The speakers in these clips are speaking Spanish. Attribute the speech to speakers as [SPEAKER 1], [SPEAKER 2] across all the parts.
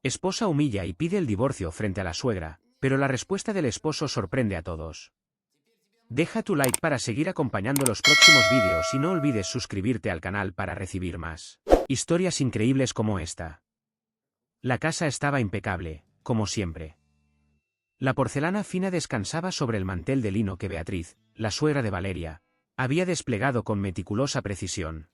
[SPEAKER 1] Esposa humilla y pide el divorcio frente a la suegra, pero la respuesta del esposo sorprende a todos. Deja tu like para seguir acompañando los próximos vídeos y no olvides suscribirte al canal para recibir más historias increíbles como esta. La casa estaba impecable, como siempre. La porcelana fina descansaba sobre el mantel de lino que Beatriz, la suegra de Valeria, había desplegado con meticulosa precisión.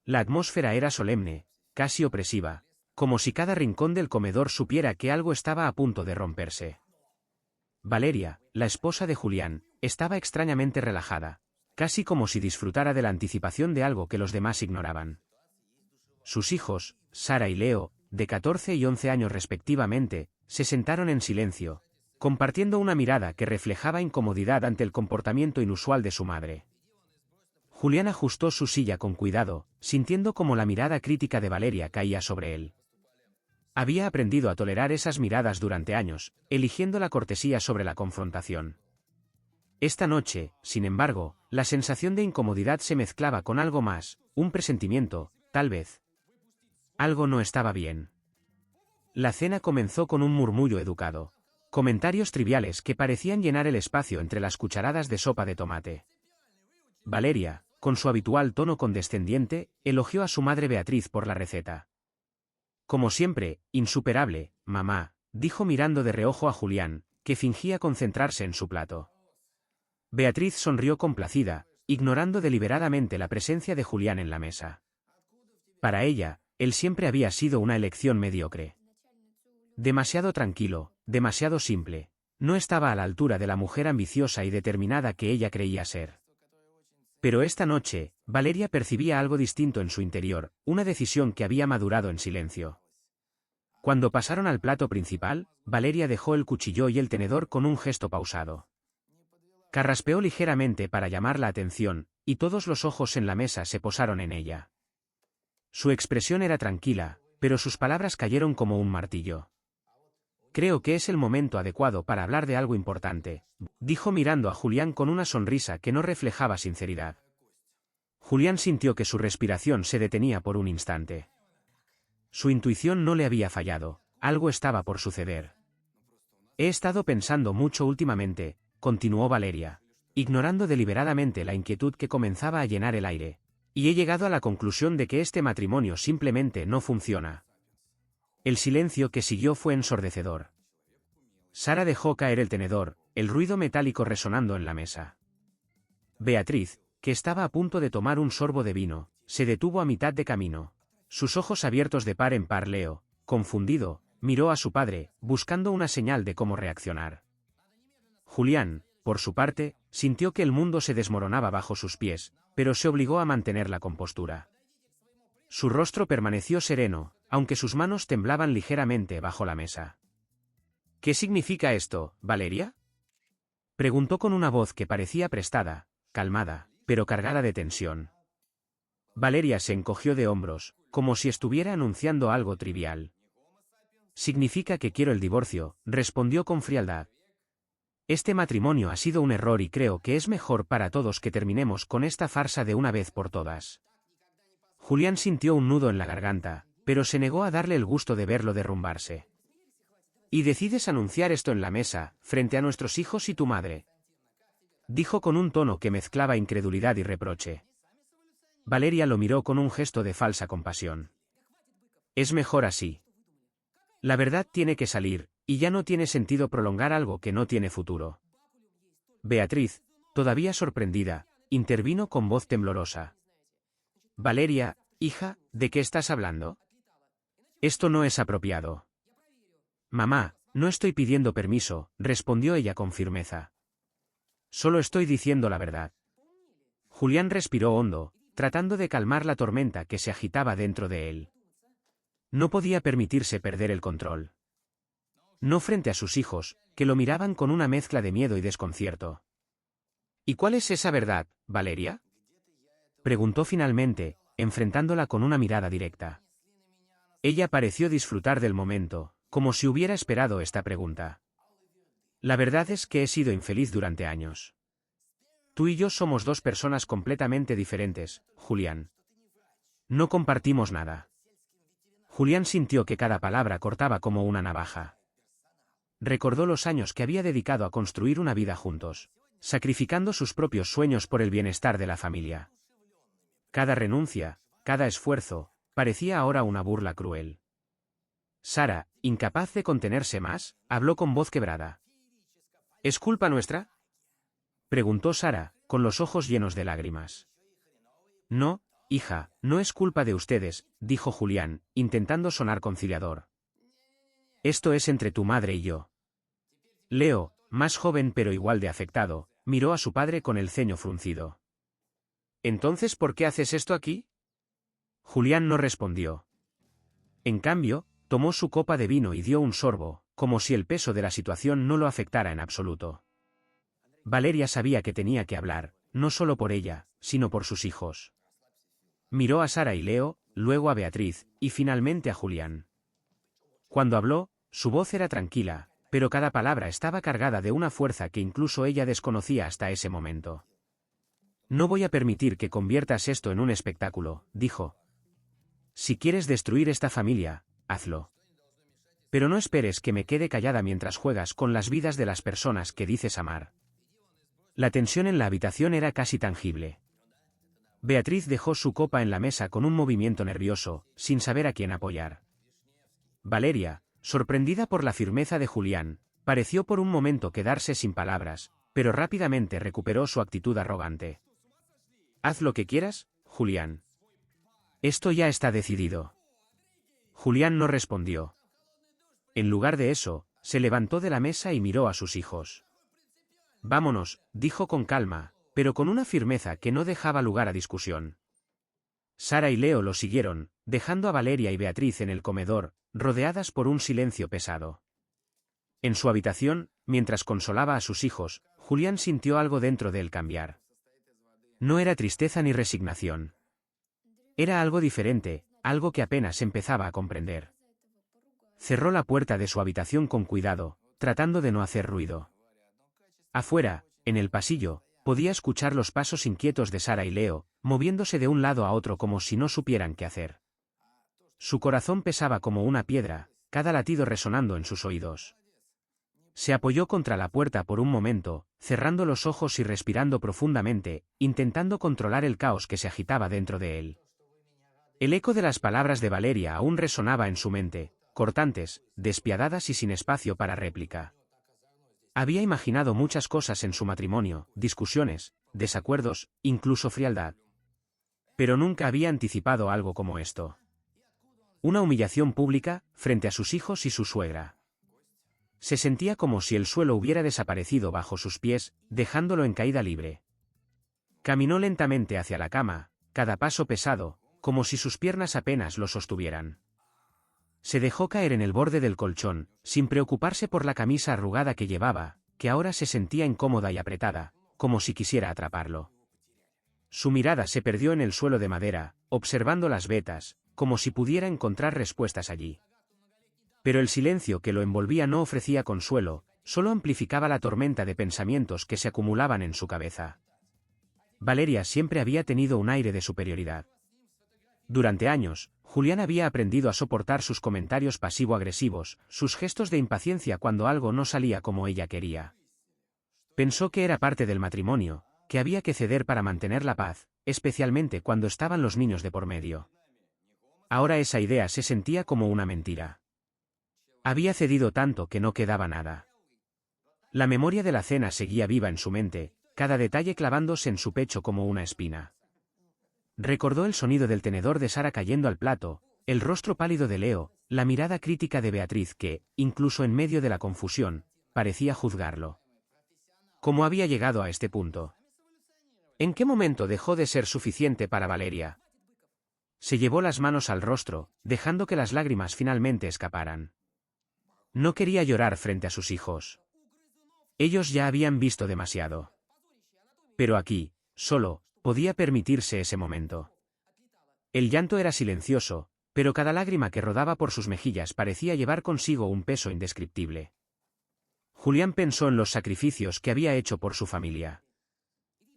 [SPEAKER 1] La atmósfera era solemne, casi opresiva, como si cada rincón del comedor supiera que algo estaba a punto de romperse. Valeria, la esposa de Julián, estaba extrañamente relajada, casi como si disfrutara de la anticipación de algo que los demás ignoraban. Sus hijos, Sara y Leo, de 14 y 11 años respectivamente, se sentaron en silencio, compartiendo una mirada que reflejaba incomodidad ante el comportamiento inusual de su madre. Julián ajustó su silla con cuidado, sintiendo como la mirada crítica de Valeria caía sobre él. Había aprendido a tolerar esas miradas durante años, eligiendo la cortesía sobre la confrontación. Esta noche, sin embargo, la sensación de incomodidad se mezclaba con algo más, un presentimiento, tal vez. Algo no estaba bien. La cena comenzó con un murmullo educado, comentarios triviales que parecían llenar el espacio entre las cucharadas de sopa de tomate. Valeria, con su habitual tono condescendiente, elogió a su madre Beatriz por la receta. Como siempre, insuperable, mamá, dijo mirando de reojo a Julián, que fingía concentrarse en su plato. Beatriz sonrió complacida, ignorando deliberadamente la presencia de Julián en la mesa. Para ella, él siempre había sido una elección mediocre. Demasiado tranquilo, demasiado simple, no estaba a la altura de la mujer ambiciosa y determinada que ella creía ser. Pero esta noche, Valeria percibía algo distinto en su interior, una decisión que había madurado en silencio. Cuando pasaron al plato principal, Valeria dejó el cuchillo y el tenedor con un gesto pausado. Carraspeó ligeramente para llamar la atención, y todos los ojos en la mesa se posaron en ella. Su expresión era tranquila, pero sus palabras cayeron como un martillo. Creo que es el momento adecuado para hablar de algo importante, dijo mirando a Julián con una sonrisa que no reflejaba sinceridad. Julián sintió que su respiración se detenía por un instante. Su intuición no le había fallado, algo estaba por suceder. He estado pensando mucho últimamente, continuó Valeria, ignorando deliberadamente la inquietud que comenzaba a llenar el aire, y he llegado a la conclusión de que este matrimonio simplemente no funciona. El silencio que siguió fue ensordecedor. Sara dejó caer el tenedor, el ruido metálico resonando en la mesa. Beatriz, que estaba a punto de tomar un sorbo de vino, se detuvo a mitad de camino. Sus ojos abiertos de par en par. Leo, confundido, miró a su padre, buscando una señal de cómo reaccionar. Julián, por su parte, sintió que el mundo se desmoronaba bajo sus pies, pero se obligó a mantener la compostura. Su rostro permaneció sereno, aunque sus manos temblaban ligeramente bajo la mesa. ¿Qué significa esto, Valeria?, preguntó con una voz que parecía prestada, calmada, pero cargada de tensión. Valeria se encogió de hombros, como si estuviera anunciando algo trivial. Significa que quiero el divorcio, respondió con frialdad. Este matrimonio ha sido un error y creo que es mejor para todos que terminemos con esta farsa de una vez por todas. Julián sintió un nudo en la garganta, pero se negó a darle el gusto de verlo derrumbarse. ¿Y decides anunciar esto en la mesa, frente a nuestros hijos y tu madre?, dijo con un tono que mezclaba incredulidad y reproche. Valeria lo miró con un gesto de falsa compasión. Es mejor así. La verdad tiene que salir, y ya no tiene sentido prolongar algo que no tiene futuro. Beatriz, todavía sorprendida, intervino con voz temblorosa. Valeria, hija, ¿de qué estás hablando? Esto no es apropiado. Mamá, no estoy pidiendo permiso, respondió ella con firmeza. Solo estoy diciendo la verdad. Julián respiró hondo, tratando de calmar la tormenta que se agitaba dentro de él. No podía permitirse perder el control. No frente a sus hijos, que lo miraban con una mezcla de miedo y desconcierto. ¿Y cuál es esa verdad, Valeria?, preguntó finalmente, enfrentándola con una mirada directa. Ella pareció disfrutar del momento, como si hubiera esperado esta pregunta. La verdad es que he sido infeliz durante años. Tú y yo somos dos personas completamente diferentes, Julián. No compartimos nada. Julián sintió que cada palabra cortaba como una navaja. Recordó los años que había dedicado a construir una vida juntos, sacrificando sus propios sueños por el bienestar de la familia. Cada renuncia, cada esfuerzo, parecía ahora una burla cruel. Sara, incapaz de contenerse más, habló con voz quebrada. ¿Es culpa nuestra?, preguntó Sara, con los ojos llenos de lágrimas. No, hija, no es culpa de ustedes, dijo Julián, intentando sonar conciliador. Esto es entre tu madre y yo. Leo, más joven pero igual de afectado, miró a su padre con el ceño fruncido. ¿Entonces por qué haces esto aquí? Julián no respondió. En cambio, tomó su copa de vino y dio un sorbo, como si el peso de la situación no lo afectara en absoluto. Valeria sabía que tenía que hablar, no solo por ella, sino por sus hijos. Miró a Sara y Leo, luego a Beatriz, y finalmente a Julián. Cuando habló, su voz era tranquila, pero cada palabra estaba cargada de una fuerza que incluso ella desconocía hasta ese momento. No voy a permitir que conviertas esto en un espectáculo, dijo. Si quieres destruir esta familia, hazlo. Pero no esperes que me quede callada mientras juegas con las vidas de las personas que dices amar. La tensión en la habitación era casi tangible. Beatriz dejó su copa en la mesa con un movimiento nervioso, sin saber a quién apoyar. Valeria, sorprendida por la firmeza de Julián, pareció por un momento quedarse sin palabras, pero rápidamente recuperó su actitud arrogante. Haz lo que quieras, Julián. Esto ya está decidido. Julián no respondió. En lugar de eso, se levantó de la mesa y miró a sus hijos. Vámonos, dijo con calma, pero con una firmeza que no dejaba lugar a discusión. Sara y Leo lo siguieron, dejando a Valeria y Beatriz en el comedor, rodeadas por un silencio pesado. En su habitación, mientras consolaba a sus hijos, Julián sintió algo dentro de él cambiar. No era tristeza ni resignación. Era algo diferente, algo que apenas empezaba a comprender. Cerró la puerta de su habitación con cuidado, tratando de no hacer ruido. Afuera, en el pasillo, podía escuchar los pasos inquietos de Sara y Leo, moviéndose de un lado a otro como si no supieran qué hacer. Su corazón pesaba como una piedra, cada latido resonando en sus oídos. Se apoyó contra la puerta por un momento, cerrando los ojos y respirando profundamente, intentando controlar el caos que se agitaba dentro de él. El eco de las palabras de Valeria aún resonaba en su mente, cortantes, despiadadas y sin espacio para réplica. Había imaginado muchas cosas en su matrimonio, discusiones, desacuerdos, incluso frialdad. Pero nunca había anticipado algo como esto. Una humillación pública, frente a sus hijos y su suegra. Se sentía como si el suelo hubiera desaparecido bajo sus pies, dejándolo en caída libre. Caminó lentamente hacia la cama, cada paso pesado, como si sus piernas apenas lo sostuvieran. Se dejó caer en el borde del colchón, sin preocuparse por la camisa arrugada que llevaba, que ahora se sentía incómoda y apretada, como si quisiera atraparlo. Su mirada se perdió en el suelo de madera, observando las vetas, como si pudiera encontrar respuestas allí. Pero el silencio que lo envolvía no ofrecía consuelo, solo amplificaba la tormenta de pensamientos que se acumulaban en su cabeza. Valeria siempre había tenido un aire de superioridad. Durante años, Julián había aprendido a soportar sus comentarios pasivo-agresivos, sus gestos de impaciencia cuando algo no salía como ella quería. Pensó que era parte del matrimonio, que había que ceder para mantener la paz, especialmente cuando estaban los niños de por medio. Ahora esa idea se sentía como una mentira. Había cedido tanto que no quedaba nada. La memoria de la cena seguía viva en su mente, cada detalle clavándose en su pecho como una espina. Recordó el sonido del tenedor de Sara cayendo al plato, el rostro pálido de Leo, la mirada crítica de Beatriz que, incluso en medio de la confusión, parecía juzgarlo. ¿Cómo había llegado a este punto? ¿En qué momento dejó de ser suficiente para Valeria? Se llevó las manos al rostro, dejando que las lágrimas finalmente escaparan. No quería llorar frente a sus hijos. Ellos ya habían visto demasiado. Pero aquí, solo, podía permitirse ese momento. El llanto era silencioso, pero cada lágrima que rodaba por sus mejillas parecía llevar consigo un peso indescriptible. Julián pensó en los sacrificios que había hecho por su familia.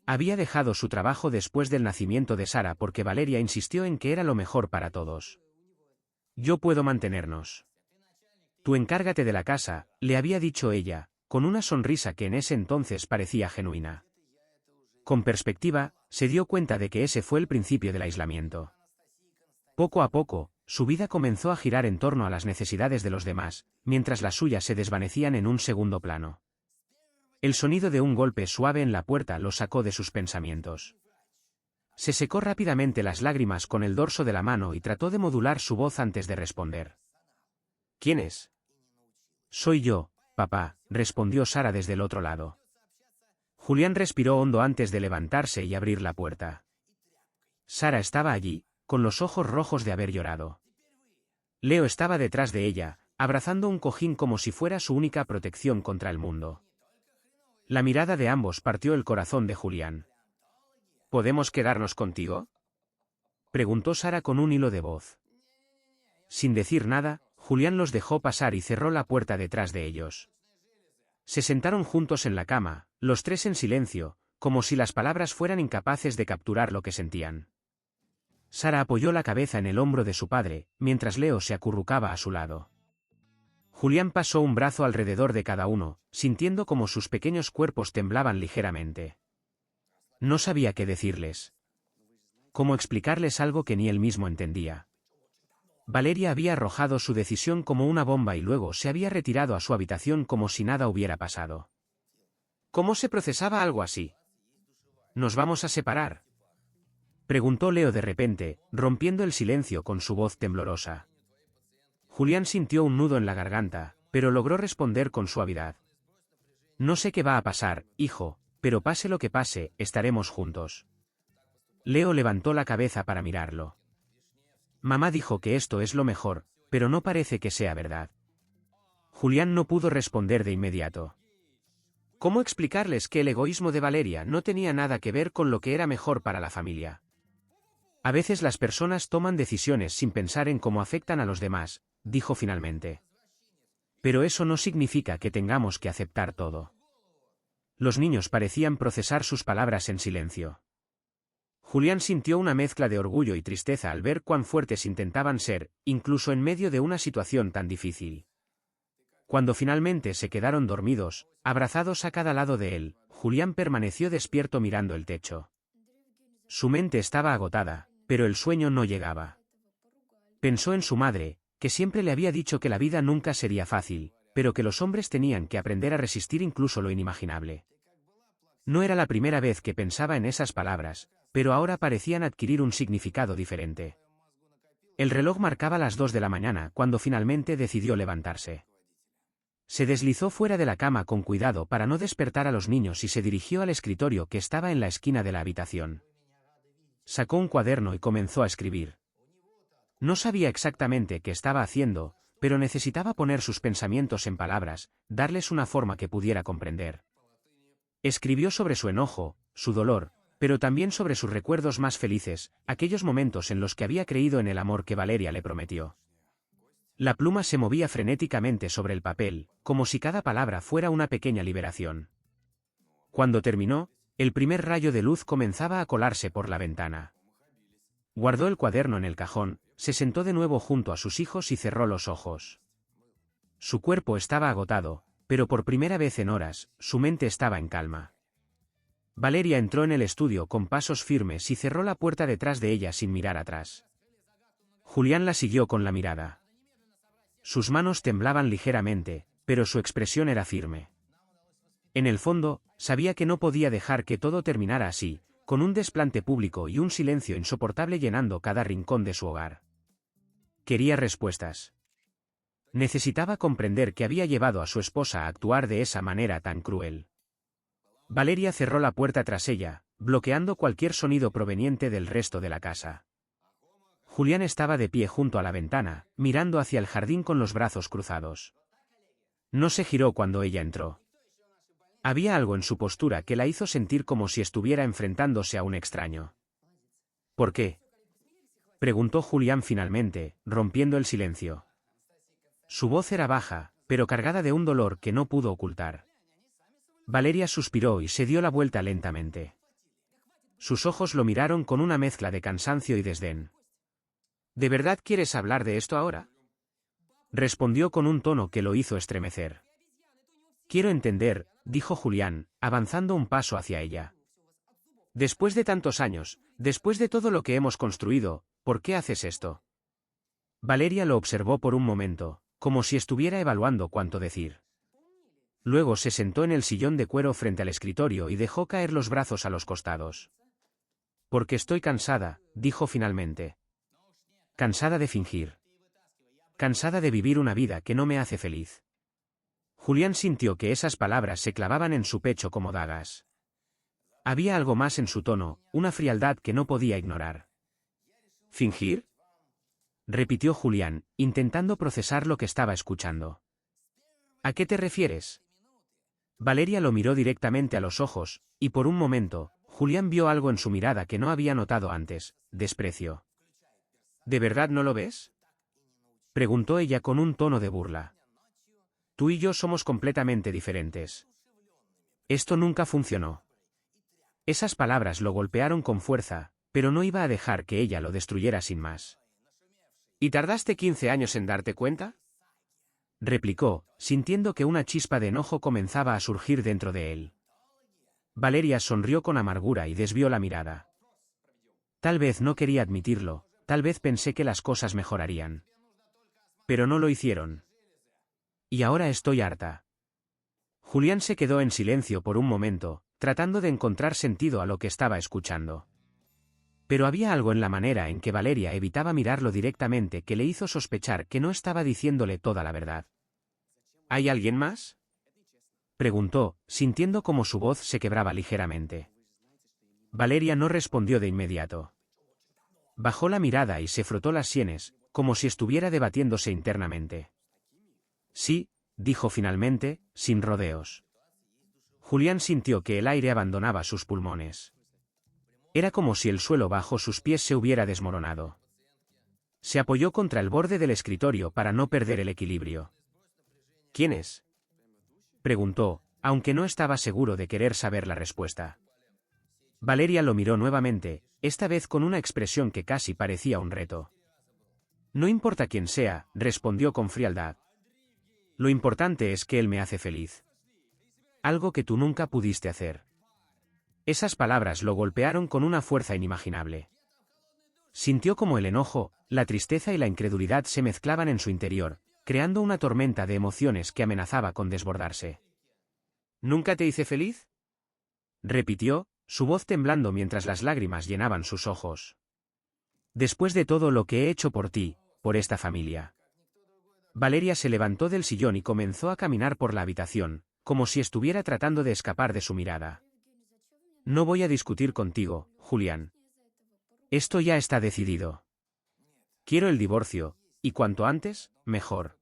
[SPEAKER 1] Había dejado su trabajo después del nacimiento de Sara porque Valeria insistió en que era lo mejor para todos. Yo puedo mantenernos. Tú encárgate de la casa, le había dicho ella, con una sonrisa que en ese entonces parecía genuina. Con perspectiva, se dio cuenta de que ese fue el principio del aislamiento. Poco a poco, su vida comenzó a girar en torno a las necesidades de los demás, mientras las suyas se desvanecían en un segundo plano. El sonido de un golpe suave en la puerta lo sacó de sus pensamientos. Se secó rápidamente las lágrimas con el dorso de la mano y trató de modular su voz antes de responder. ¿Quién es? Soy yo, papá, respondió Sara desde el otro lado. Julián respiró hondo antes de levantarse y abrir la puerta. Sara estaba allí, con los ojos rojos de haber llorado. Leo estaba detrás de ella, abrazando un cojín como si fuera su única protección contra el mundo. La mirada de ambos partió el corazón de Julián. ¿Podemos quedarnos contigo?, preguntó Sara con un hilo de voz. Sin decir nada, Julián los dejó pasar y cerró la puerta detrás de ellos. Se sentaron juntos en la cama, los tres en silencio, como si las palabras fueran incapaces de capturar lo que sentían. Sara apoyó la cabeza en el hombro de su padre, mientras Leo se acurrucaba a su lado. Julián pasó un brazo alrededor de cada uno, sintiendo como sus pequeños cuerpos temblaban ligeramente. No sabía qué decirles. Cómo explicarles algo que ni él mismo entendía. Valeria había arrojado su decisión como una bomba y luego se había retirado a su habitación como si nada hubiera pasado. ¿Cómo se procesaba algo así? ¿Nos vamos a separar?, preguntó Leo de repente, rompiendo el silencio con su voz temblorosa. Julián sintió un nudo en la garganta, pero logró responder con suavidad. No sé qué va a pasar, hijo, pero pase lo que pase, estaremos juntos. Leo levantó la cabeza para mirarlo. Mamá dijo que esto es lo mejor, pero no parece que sea verdad. Julián no pudo responder de inmediato. ¿Cómo explicarles que el egoísmo de Valeria no tenía nada que ver con lo que era mejor para la familia? A veces las personas toman decisiones sin pensar en cómo afectan a los demás, dijo finalmente. Pero eso no significa que tengamos que aceptar todo. Los niños parecían procesar sus palabras en silencio. Julián sintió una mezcla de orgullo y tristeza al ver cuán fuertes intentaban ser, incluso en medio de una situación tan difícil. Cuando finalmente se quedaron dormidos, abrazados a cada lado de él, Julián permaneció despierto mirando el techo. Su mente estaba agotada, pero el sueño no llegaba. Pensó en su madre, que siempre le había dicho que la vida nunca sería fácil, pero que los hombres tenían que aprender a resistir incluso lo inimaginable. No era la primera vez que pensaba en esas palabras, pero ahora parecían adquirir un significado diferente. El reloj marcaba las 2 de la mañana cuando finalmente decidió levantarse. Se deslizó fuera de la cama con cuidado para no despertar a los niños y se dirigió al escritorio que estaba en la esquina de la habitación. Sacó un cuaderno y comenzó a escribir. No sabía exactamente qué estaba haciendo, pero necesitaba poner sus pensamientos en palabras, darles una forma que pudiera comprender. Escribió sobre su enojo, su dolor, pero también sobre sus recuerdos más felices, aquellos momentos en los que había creído en el amor que Valeria le prometió. La pluma se movía frenéticamente sobre el papel, como si cada palabra fuera una pequeña liberación. Cuando terminó, el primer rayo de luz comenzaba a colarse por la ventana. Guardó el cuaderno en el cajón, se sentó de nuevo junto a sus hijos y cerró los ojos. Su cuerpo estaba agotado, pero por primera vez en horas, su mente estaba en calma. Valeria entró en el estudio con pasos firmes y cerró la puerta detrás de ella sin mirar atrás. Julián la siguió con la mirada. Sus manos temblaban ligeramente, pero su expresión era firme. En el fondo, sabía que no podía dejar que todo terminara así, con un desplante público y un silencio insoportable llenando cada rincón de su hogar. Quería respuestas. Necesitaba comprender qué había llevado a su esposa a actuar de esa manera tan cruel. Valeria cerró la puerta tras ella, bloqueando cualquier sonido proveniente del resto de la casa. Julián estaba de pie junto a la ventana, mirando hacia el jardín con los brazos cruzados. No se giró cuando ella entró. Había algo en su postura que la hizo sentir como si estuviera enfrentándose a un extraño. ¿Por qué?, preguntó Julián finalmente, rompiendo el silencio. Su voz era baja, pero cargada de un dolor que no pudo ocultar. Valeria suspiró y se dio la vuelta lentamente. Sus ojos lo miraron con una mezcla de cansancio y desdén. ¿De verdad quieres hablar de esto ahora? Respondió con un tono que lo hizo estremecer. Quiero entender, dijo Julián, avanzando un paso hacia ella. Después de tantos años, después de todo lo que hemos construido, ¿por qué haces esto? Valeria lo observó por un momento, como si estuviera evaluando cuánto decir. Luego se sentó en el sillón de cuero frente al escritorio y dejó caer los brazos a los costados. Porque estoy cansada, dijo finalmente. Cansada de fingir. Cansada de vivir una vida que no me hace feliz. Julián sintió que esas palabras se clavaban en su pecho como dagas. Había algo más en su tono, una frialdad que no podía ignorar. ¿Fingir? Repitió Julián, intentando procesar lo que estaba escuchando. ¿A qué te refieres? Valeria lo miró directamente a los ojos, y por un momento, Julián vio algo en su mirada que no había notado antes, desprecio. ¿De verdad no lo ves? Preguntó ella con un tono de burla. Tú y yo somos completamente diferentes. Esto nunca funcionó. Esas palabras lo golpearon con fuerza, pero no iba a dejar que ella lo destruyera sin más. ¿Y tardaste 15 años en darte cuenta? Replicó, sintiendo que una chispa de enojo comenzaba a surgir dentro de él. Valeria sonrió con amargura y desvió la mirada. Tal vez no quería admitirlo, tal vez pensé que las cosas mejorarían. Pero no lo hicieron. Y ahora estoy harta. Julián se quedó en silencio por un momento, tratando de encontrar sentido a lo que estaba escuchando. Pero había algo en la manera en que Valeria evitaba mirarlo directamente que le hizo sospechar que no estaba diciéndole toda la verdad. ¿Hay alguien más? Preguntó, sintiendo como su voz se quebraba ligeramente. Valeria no respondió de inmediato. Bajó la mirada y se frotó las sienes, como si estuviera debatiéndose internamente. Sí, dijo finalmente, sin rodeos. Julián sintió que el aire abandonaba sus pulmones. Era como si el suelo bajo sus pies se hubiera desmoronado. Se apoyó contra el borde del escritorio para no perder el equilibrio. ¿Quién es? Preguntó, aunque no estaba seguro de querer saber la respuesta. Valeria lo miró nuevamente, esta vez con una expresión que casi parecía un reto. No importa quién sea, respondió con frialdad. Lo importante es que él me hace feliz. Algo que tú nunca pudiste hacer. Esas palabras lo golpearon con una fuerza inimaginable. Sintió como el enojo, la tristeza y la incredulidad se mezclaban en su interior, creando una tormenta de emociones que amenazaba con desbordarse. ¿Nunca te hice feliz? Repitió, su voz temblando mientras las lágrimas llenaban sus ojos. Después de todo lo que he hecho por ti, por esta familia. Valeria se levantó del sillón y comenzó a caminar por la habitación, como si estuviera tratando de escapar de su mirada. No voy a discutir contigo, Julián. Esto ya está decidido. Quiero el divorcio, y cuanto antes, mejor.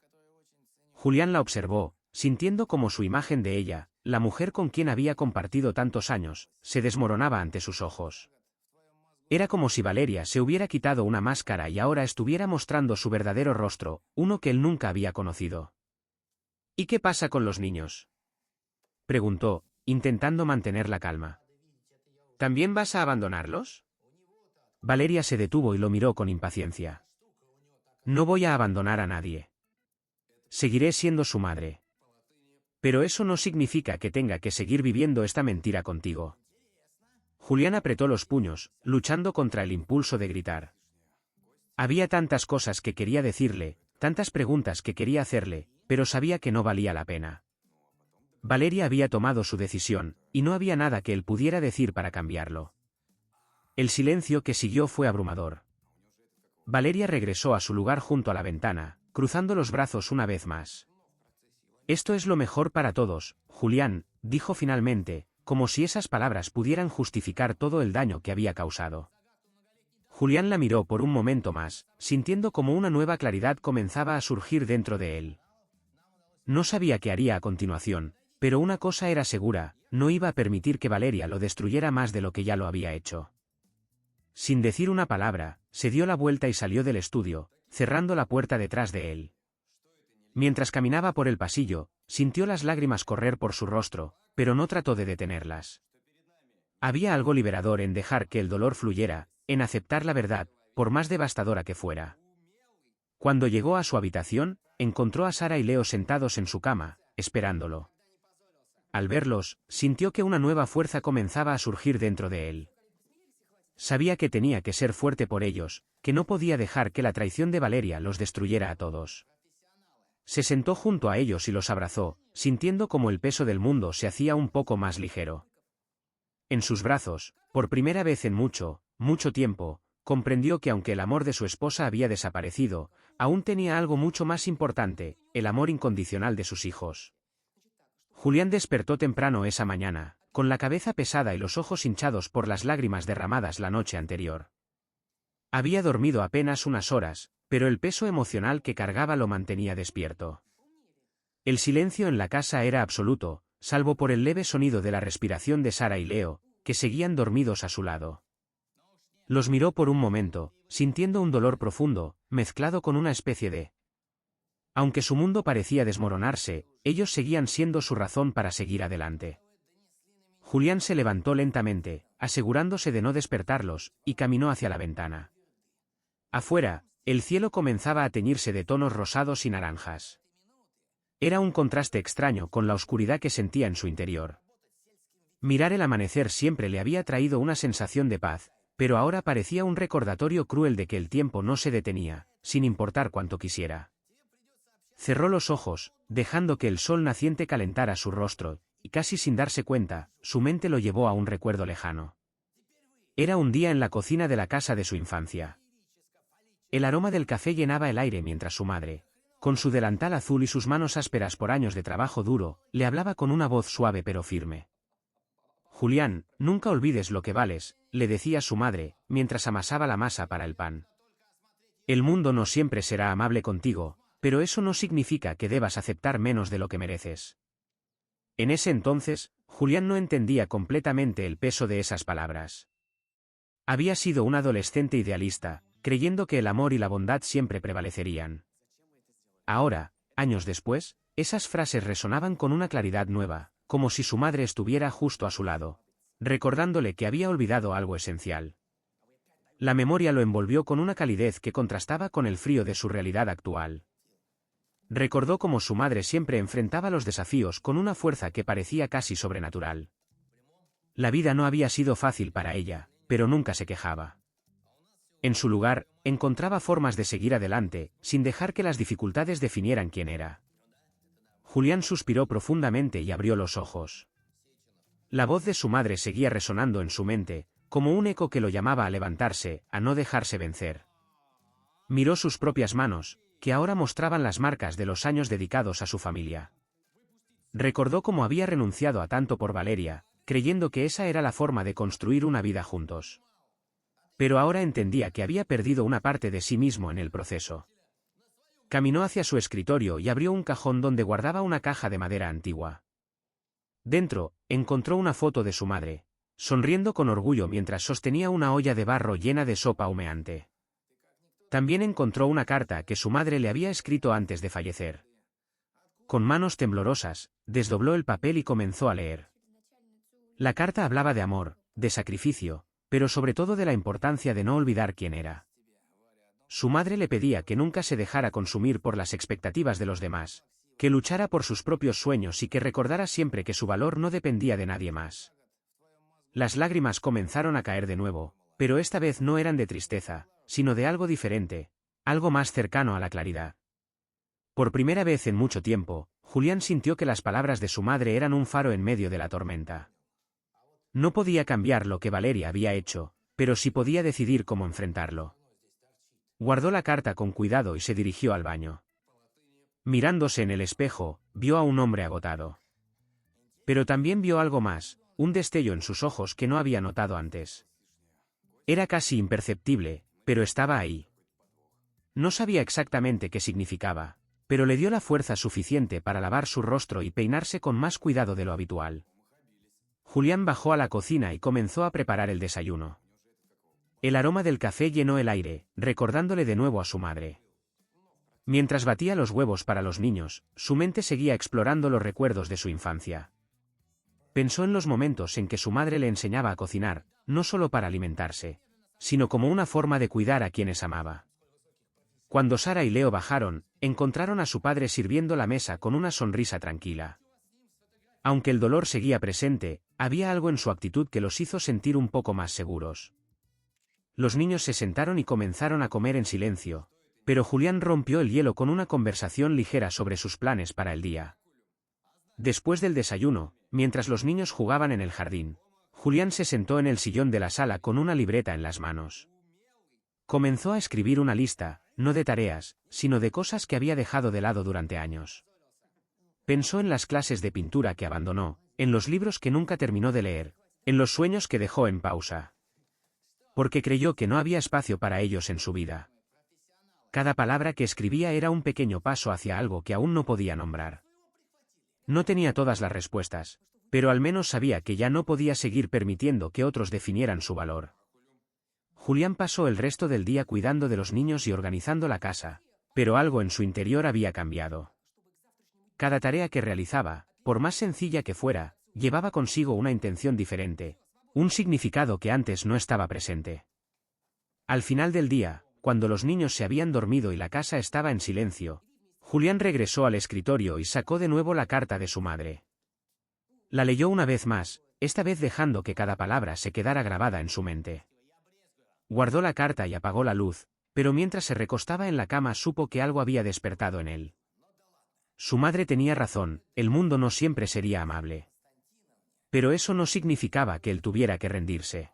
[SPEAKER 1] Julián la observó, sintiendo como su imagen de ella, la mujer con quien había compartido tantos años, se desmoronaba ante sus ojos. Era como si Valeria se hubiera quitado una máscara y ahora estuviera mostrando su verdadero rostro, uno que él nunca había conocido. ¿Y qué pasa con los niños? Preguntó, intentando mantener la calma. ¿También vas a abandonarlos? Valeria se detuvo y lo miró con impaciencia. No voy a abandonar a nadie. Seguiré siendo su madre. Pero eso no significa que tenga que seguir viviendo esta mentira contigo. Julián apretó los puños, luchando contra el impulso de gritar. Había tantas cosas que quería decirle, tantas preguntas que quería hacerle, pero sabía que no valía la pena. Valeria había tomado su decisión, y no había nada que él pudiera decir para cambiarlo. El silencio que siguió fue abrumador. Valeria regresó a su lugar junto a la ventana, cruzando los brazos una vez más. Esto es lo mejor para todos, Julián, dijo finalmente, como si esas palabras pudieran justificar todo el daño que había causado. Julián la miró por un momento más, sintiendo como una nueva claridad comenzaba a surgir dentro de él. No sabía qué haría a continuación, pero una cosa era segura, no iba a permitir que Valeria lo destruyera más de lo que ya lo había hecho. Sin decir una palabra, se dio la vuelta y salió del estudio, cerrando la puerta detrás de él. Mientras caminaba por el pasillo, sintió las lágrimas correr por su rostro, pero no trató de detenerlas. Había algo liberador en dejar que el dolor fluyera, en aceptar la verdad, por más devastadora que fuera. Cuando llegó a su habitación, encontró a Sara y Leo sentados en su cama, esperándolo. Al verlos, sintió que una nueva fuerza comenzaba a surgir dentro de él. Sabía que tenía que ser fuerte por ellos, que no podía dejar que la traición de Valeria los destruyera a todos. Se sentó junto a ellos y los abrazó, sintiendo como el peso del mundo se hacía un poco más ligero. En sus brazos, por primera vez en mucho tiempo, comprendió que aunque el amor de su esposa había desaparecido, aún tenía algo mucho más importante, el amor incondicional de sus hijos. Julián despertó temprano esa mañana, con la cabeza pesada y los ojos hinchados por las lágrimas derramadas la noche anterior. Había dormido apenas unas horas, pero el peso emocional que cargaba lo mantenía despierto. El silencio en la casa era absoluto, salvo por el leve sonido de la respiración de Sara y Leo, que seguían dormidos a su lado. Los miró por un momento, sintiendo un dolor profundo, mezclado con una especie de... Aunque su mundo parecía desmoronarse, ellos seguían siendo su razón para seguir adelante. Julián se levantó lentamente, asegurándose de no despertarlos, y caminó hacia la ventana. Afuera, el cielo comenzaba a teñirse de tonos rosados y naranjas. Era un contraste extraño con la oscuridad que sentía en su interior. Mirar el amanecer siempre le había traído una sensación de paz, pero ahora parecía un recordatorio cruel de que el tiempo no se detenía, sin importar cuánto quisiera. Cerró los ojos, dejando que el sol naciente calentara su rostro, y casi sin darse cuenta, su mente lo llevó a un recuerdo lejano. Era un día en la cocina de la casa de su infancia. El aroma del café llenaba el aire mientras su madre, con su delantal azul y sus manos ásperas por años de trabajo duro, le hablaba con una voz suave pero firme. Julián, nunca olvides lo que vales, le decía su madre, mientras amasaba la masa para el pan. El mundo no siempre será amable contigo, pero eso no significa que debas aceptar menos de lo que mereces. En ese entonces, Julián no entendía completamente el peso de esas palabras. Había sido un adolescente idealista, creyendo que el amor y la bondad siempre prevalecerían. Ahora, años después, esas frases resonaban con una claridad nueva, como si su madre estuviera justo a su lado, recordándole que había olvidado algo esencial. La memoria lo envolvió con una calidez que contrastaba con el frío de su realidad actual. Recordó cómo su madre siempre enfrentaba los desafíos con una fuerza que parecía casi sobrenatural. La vida no había sido fácil para ella, pero nunca se quejaba. En su lugar, encontraba formas de seguir adelante, sin dejar que las dificultades definieran quién era. Julián suspiró profundamente y abrió los ojos. La voz de su madre seguía resonando en su mente, como un eco que lo llamaba a levantarse, a no dejarse vencer. Miró sus propias manos, que ahora mostraban las marcas de los años dedicados a su familia. Recordó cómo había renunciado a tanto por Valeria, creyendo que esa era la forma de construir una vida juntos. Pero ahora entendía que había perdido una parte de sí mismo en el proceso. Caminó hacia su escritorio y abrió un cajón donde guardaba una caja de madera antigua. Dentro, encontró una foto de su madre, sonriendo con orgullo mientras sostenía una olla de barro llena de sopa humeante. También encontró una carta que su madre le había escrito antes de fallecer. Con manos temblorosas, desdobló el papel y comenzó a leer. La carta hablaba de amor, de sacrificio, pero sobre todo de la importancia de no olvidar quién era. Su madre le pedía que nunca se dejara consumir por las expectativas de los demás, que luchara por sus propios sueños y que recordara siempre que su valor no dependía de nadie más. Las lágrimas comenzaron a caer de nuevo, pero esta vez no eran de tristeza, sino de algo diferente, algo más cercano a la claridad. Por primera vez en mucho tiempo, Julián sintió que las palabras de su madre eran un faro en medio de la tormenta. No podía cambiar lo que Valeria había hecho, pero sí podía decidir cómo enfrentarlo. Guardó la carta con cuidado y se dirigió al baño. Mirándose en el espejo, vio a un hombre agotado. Pero también vio algo más, un destello en sus ojos que no había notado antes. Era casi imperceptible, pero estaba ahí. No sabía exactamente qué significaba, pero le dio la fuerza suficiente para lavar su rostro y peinarse con más cuidado de lo habitual. Julián bajó a la cocina y comenzó a preparar el desayuno. El aroma del café llenó el aire, recordándole de nuevo a su madre. Mientras batía los huevos para los niños, su mente seguía explorando los recuerdos de su infancia. Pensó en los momentos en que su madre le enseñaba a cocinar, no solo para alimentarse, sino como una forma de cuidar a quienes amaba. Cuando Sara y Leo bajaron, encontraron a su padre sirviendo la mesa con una sonrisa tranquila. Aunque el dolor seguía presente, había algo en su actitud que los hizo sentir un poco más seguros. Los niños se sentaron y comenzaron a comer en silencio, pero Julián rompió el hielo con una conversación ligera sobre sus planes para el día. Después del desayuno, mientras los niños jugaban en el jardín, Julián se sentó en el sillón de la sala con una libreta en las manos. Comenzó a escribir una lista, no de tareas, sino de cosas que había dejado de lado durante años. Pensó en las clases de pintura que abandonó, en los libros que nunca terminó de leer, en los sueños que dejó en pausa. Porque creyó que no había espacio para ellos en su vida. Cada palabra que escribía era un pequeño paso hacia algo que aún no podía nombrar. No tenía todas las respuestas, pero al menos sabía que ya no podía seguir permitiendo que otros definieran su valor. Julián pasó el resto del día cuidando de los niños y organizando la casa, pero algo en su interior había cambiado. Cada tarea que realizaba, por más sencilla que fuera, llevaba consigo una intención diferente, un significado que antes no estaba presente. Al final del día, cuando los niños se habían dormido y la casa estaba en silencio, Julián regresó al escritorio y sacó de nuevo la carta de su madre. La leyó una vez más, esta vez dejando que cada palabra se quedara grabada en su mente. Guardó la carta y apagó la luz, pero mientras se recostaba en la cama supo que algo había despertado en él. Su madre tenía razón, el mundo no siempre sería amable. Pero eso no significaba que él tuviera que rendirse.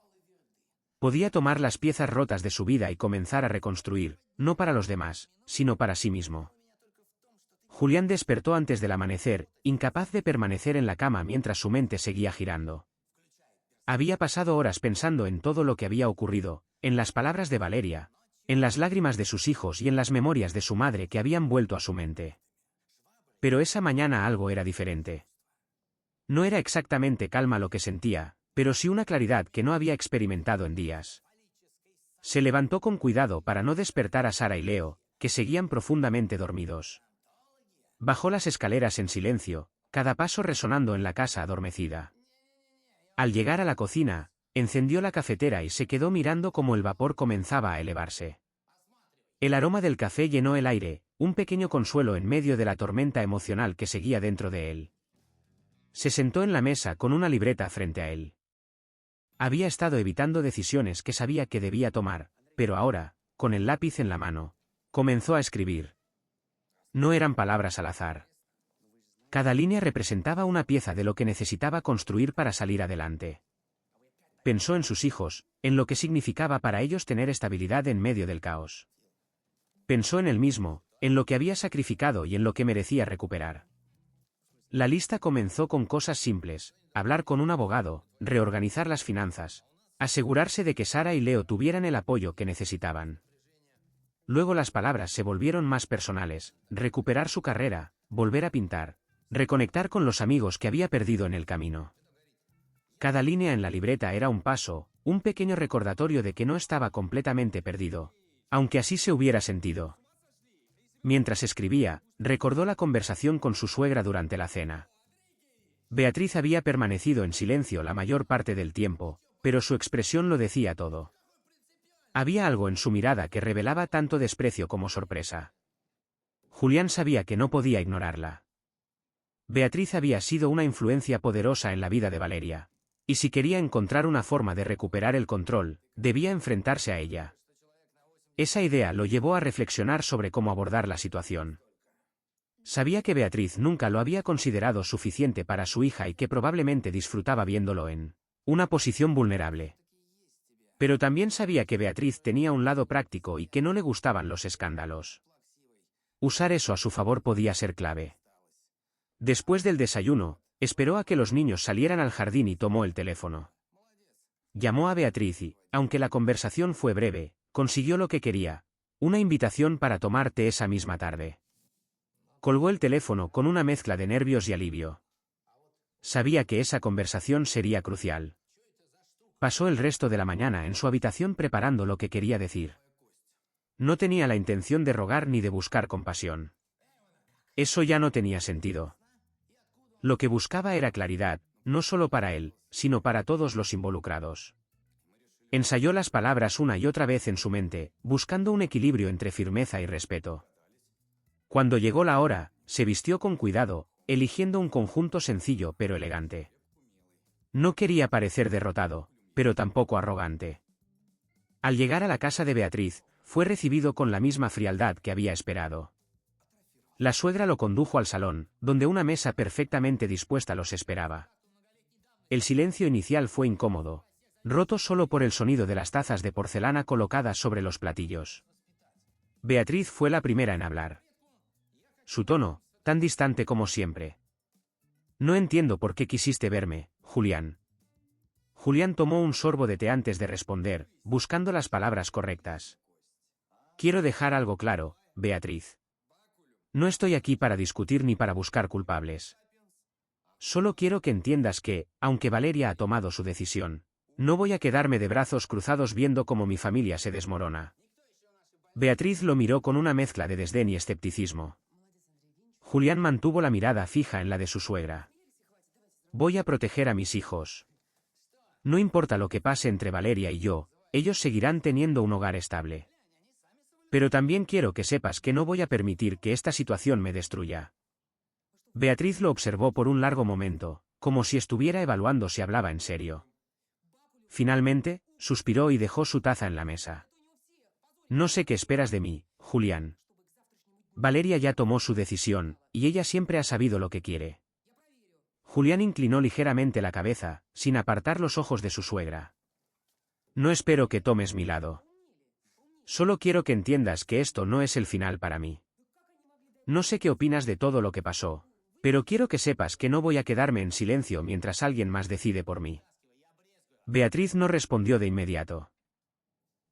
[SPEAKER 1] Podía tomar las piezas rotas de su vida y comenzar a reconstruir, no para los demás, sino para sí mismo. Julián despertó antes del amanecer, incapaz de permanecer en la cama mientras su mente seguía girando. Había pasado horas pensando en todo lo que había ocurrido, en las palabras de Valeria, en las lágrimas de sus hijos y en las memorias de su madre que habían vuelto a su mente. Pero esa mañana algo era diferente. No era exactamente calma lo que sentía, pero sí una claridad que no había experimentado en días. Se levantó con cuidado para no despertar a Sara y Leo, que seguían profundamente dormidos. Bajó las escaleras en silencio, cada paso resonando en la casa adormecida. Al llegar a la cocina, encendió la cafetera y se quedó mirando cómo el vapor comenzaba a elevarse. El aroma del café llenó el aire, un pequeño consuelo en medio de la tormenta emocional que seguía dentro de él. Se sentó en la mesa con una libreta frente a él. Había estado evitando decisiones que sabía que debía tomar, pero ahora, con el lápiz en la mano, comenzó a escribir. No eran palabras al azar. Cada línea representaba una pieza de lo que necesitaba construir para salir adelante. Pensó en sus hijos, en lo que significaba para ellos tener estabilidad en medio del caos. Pensó en él mismo, en lo que había sacrificado y en lo que merecía recuperar. La lista comenzó con cosas simples: hablar con un abogado, reorganizar las finanzas, asegurarse de que Sara y Leo tuvieran el apoyo que necesitaban. Luego las palabras se volvieron más personales: recuperar su carrera, volver a pintar, reconectar con los amigos que había perdido en el camino. Cada línea en la libreta era un paso, un pequeño recordatorio de que no estaba completamente perdido, aunque así se hubiera sentido. Mientras escribía, recordó la conversación con su suegra durante la cena. Beatriz había permanecido en silencio la mayor parte del tiempo, pero su expresión lo decía todo. Había algo en su mirada que revelaba tanto desprecio como sorpresa. Julián sabía que no podía ignorarla. Beatriz había sido una influencia poderosa en la vida de Valeria, y si quería encontrar una forma de recuperar el control, debía enfrentarse a ella. Esa idea lo llevó a reflexionar sobre cómo abordar la situación. Sabía que Beatriz nunca lo había considerado suficiente para su hija y que probablemente disfrutaba viéndolo en una posición vulnerable. Pero también sabía que Beatriz tenía un lado práctico y que no le gustaban los escándalos. Usar eso a su favor podía ser clave. Después del desayuno, esperó a que los niños salieran al jardín y tomó el teléfono. Llamó a Beatriz y, aunque la conversación fue breve, consiguió lo que quería: una invitación para tomar té esa misma tarde. Colgó el teléfono con una mezcla de nervios y alivio. Sabía que esa conversación sería crucial. Pasó el resto de la mañana en su habitación preparando lo que quería decir. No tenía la intención de rogar ni de buscar compasión. Eso ya no tenía sentido. Lo que buscaba era claridad, no solo para él, sino para todos los involucrados. Ensayó las palabras una y otra vez en su mente, buscando un equilibrio entre firmeza y respeto. Cuando llegó la hora, se vistió con cuidado, eligiendo un conjunto sencillo pero elegante. No quería parecer derrotado, pero tampoco arrogante. Al llegar a la casa de Beatriz, fue recibido con la misma frialdad que había esperado. La suegra lo condujo al salón, donde una mesa perfectamente dispuesta los esperaba. El silencio inicial fue incómodo, roto solo por el sonido de las tazas de porcelana colocadas sobre los platillos. Beatriz fue la primera en hablar. Su tono, tan distante como siempre. No entiendo por qué quisiste verme, Julián. Julián tomó un sorbo de té antes de responder, buscando las palabras correctas. Quiero dejar algo claro, Beatriz. No estoy aquí para discutir ni para buscar culpables. Solo quiero que entiendas que, aunque Valeria ha tomado su decisión, no voy a quedarme de brazos cruzados viendo cómo mi familia se desmorona. Beatriz lo miró con una mezcla de desdén y escepticismo. Julián mantuvo la mirada fija en la de su suegra. Voy a proteger a mis hijos. No importa lo que pase entre Valeria y yo, ellos seguirán teniendo un hogar estable. Pero también quiero que sepas que no voy a permitir que esta situación me destruya. Beatriz lo observó por un largo momento, como si estuviera evaluando si hablaba en serio. Finalmente, suspiró y dejó su taza en la mesa. No sé qué esperas de mí, Julián. Valeria ya tomó su decisión, y ella siempre ha sabido lo que quiere. Julián inclinó ligeramente la cabeza, sin apartar los ojos de su suegra. No espero que tomes mi lado. Solo quiero que entiendas que esto no es el final para mí. No sé qué opinas de todo lo que pasó, pero quiero que sepas que no voy a quedarme en silencio mientras alguien más decide por mí. Beatriz no respondió de inmediato.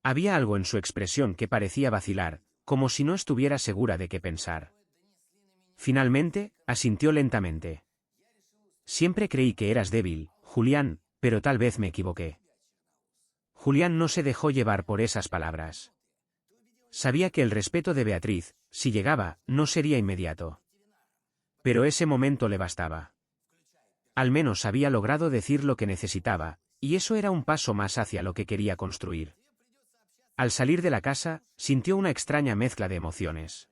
[SPEAKER 1] Había algo en su expresión que parecía vacilar, como si no estuviera segura de qué pensar. Finalmente, asintió lentamente. Siempre creí que eras débil, Julián, pero tal vez me equivoqué. Julián no se dejó llevar por esas palabras. Sabía que el respeto de Beatriz, si llegaba, no sería inmediato. Pero ese momento le bastaba. Al menos había logrado decir lo que necesitaba, y eso era un paso más hacia lo que quería construir. Al salir de la casa, sintió una extraña mezcla de emociones.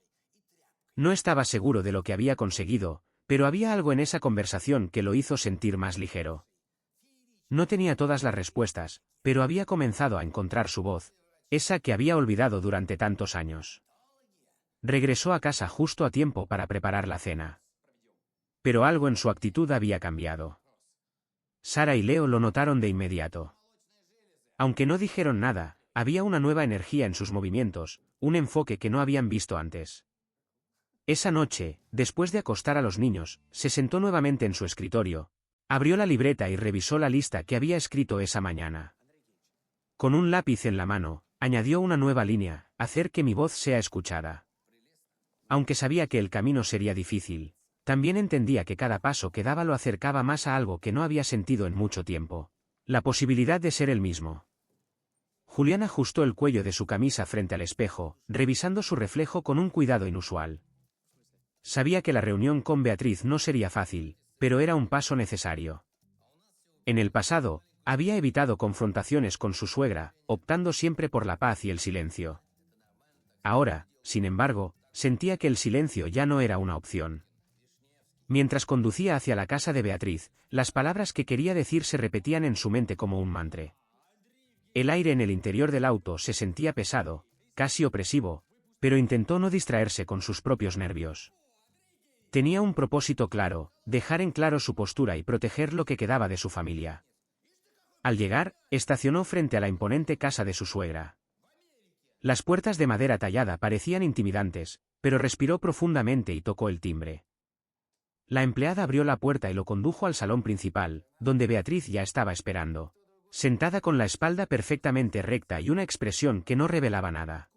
[SPEAKER 1] No estaba seguro de lo que había conseguido, pero había algo en esa conversación que lo hizo sentir más ligero. No tenía todas las respuestas, pero había comenzado a encontrar su voz, esa que había olvidado durante tantos años. Regresó a casa justo a tiempo para preparar la cena. Pero algo en su actitud había cambiado. Sara y Leo lo notaron de inmediato. Aunque no dijeron nada, había una nueva energía en sus movimientos, un enfoque que no habían visto antes. Esa noche, después de acostar a los niños, se sentó nuevamente en su escritorio, abrió la libreta y revisó la lista que había escrito esa mañana. Con un lápiz en la mano, añadió una nueva línea: hacer que mi voz sea escuchada. Aunque sabía que el camino sería difícil, también entendía que cada paso que daba lo acercaba más a algo que no había sentido en mucho tiempo: la posibilidad de ser él mismo. Julián ajustó el cuello de su camisa frente al espejo, revisando su reflejo con un cuidado inusual. Sabía que la reunión con Beatriz no sería fácil, pero era un paso necesario. En el pasado, había evitado confrontaciones con su suegra, optando siempre por la paz y el silencio. Ahora, sin embargo, sentía que el silencio ya no era una opción. Mientras conducía hacia la casa de Beatriz, las palabras que quería decir se repetían en su mente como un mantra. El aire en el interior del auto se sentía pesado, casi opresivo, pero intentó no distraerse con sus propios nervios. Tenía un propósito claro: dejar en claro su postura y proteger lo que quedaba de su familia. Al llegar, estacionó frente a la imponente casa de su suegra. Las puertas de madera tallada parecían intimidantes, pero respiró profundamente y tocó el timbre. La empleada abrió la puerta y lo condujo al salón principal, donde Beatriz ya estaba esperando, sentada con la espalda perfectamente recta y una expresión que no revelaba nada.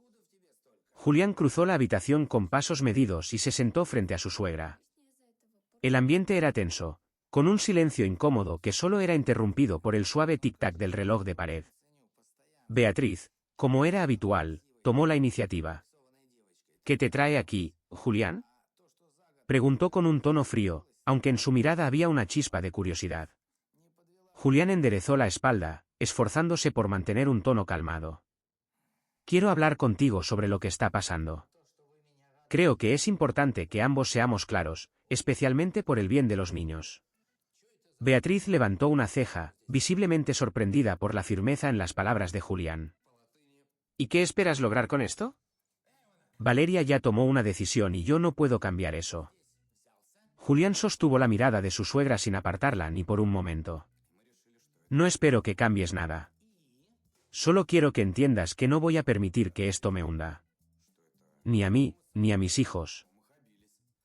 [SPEAKER 1] Julián cruzó la habitación con pasos medidos y se sentó frente a su suegra. El ambiente era tenso, con un silencio incómodo que solo era interrumpido por el suave tic-tac del reloj de pared. Beatriz, como era habitual, tomó la iniciativa. ¿Qué te trae aquí, Julián?, preguntó con un tono frío, aunque en su mirada había una chispa de curiosidad. Julián enderezó la espalda, esforzándose por mantener un tono calmado. Quiero hablar contigo sobre lo que está pasando. Creo que es importante que ambos seamos claros, especialmente por el bien de los niños. Beatriz levantó una ceja, visiblemente sorprendida por la firmeza en las palabras de Julián.
[SPEAKER 2] ¿Y qué esperas lograr con esto?
[SPEAKER 1] Valeria ya tomó una decisión y yo no puedo cambiar eso. Julián sostuvo la mirada de su suegra sin apartarla ni por un momento. No espero que cambies nada. Solo quiero que entiendas que no voy a permitir que esto me hunda. Ni a mí, ni a mis hijos.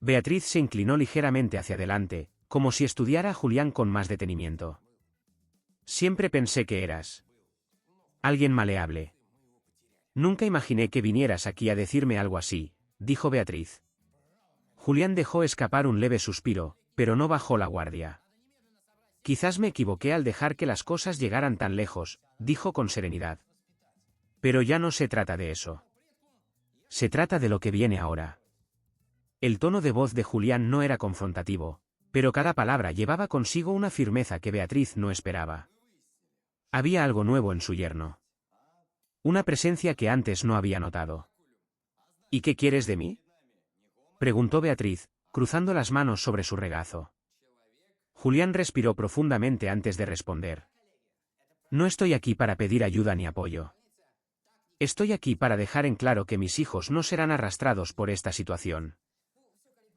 [SPEAKER 1] Beatriz se inclinó ligeramente hacia adelante, como si estudiara a Julián con más detenimiento. Siempre pensé que eras alguien maleable. Nunca imaginé que vinieras aquí a decirme algo así, dijo Beatriz. Julián dejó escapar un leve suspiro, pero no bajó la guardia. Quizás me equivoqué al dejar que las cosas llegaran tan lejos, dijo con serenidad. Pero ya no se trata de eso. Se trata de lo que viene ahora. El tono de voz de Julián no era confrontativo, pero cada palabra llevaba consigo una firmeza que Beatriz no esperaba. Había algo nuevo en su yerno. Una presencia que antes no había notado.
[SPEAKER 2] ¿Y qué quieres de mí?
[SPEAKER 1] Preguntó Beatriz, cruzando las manos sobre su regazo. Julián respiró profundamente antes de responder. No estoy aquí para pedir ayuda ni apoyo. Estoy aquí para dejar en claro que mis hijos no serán arrastrados por esta situación.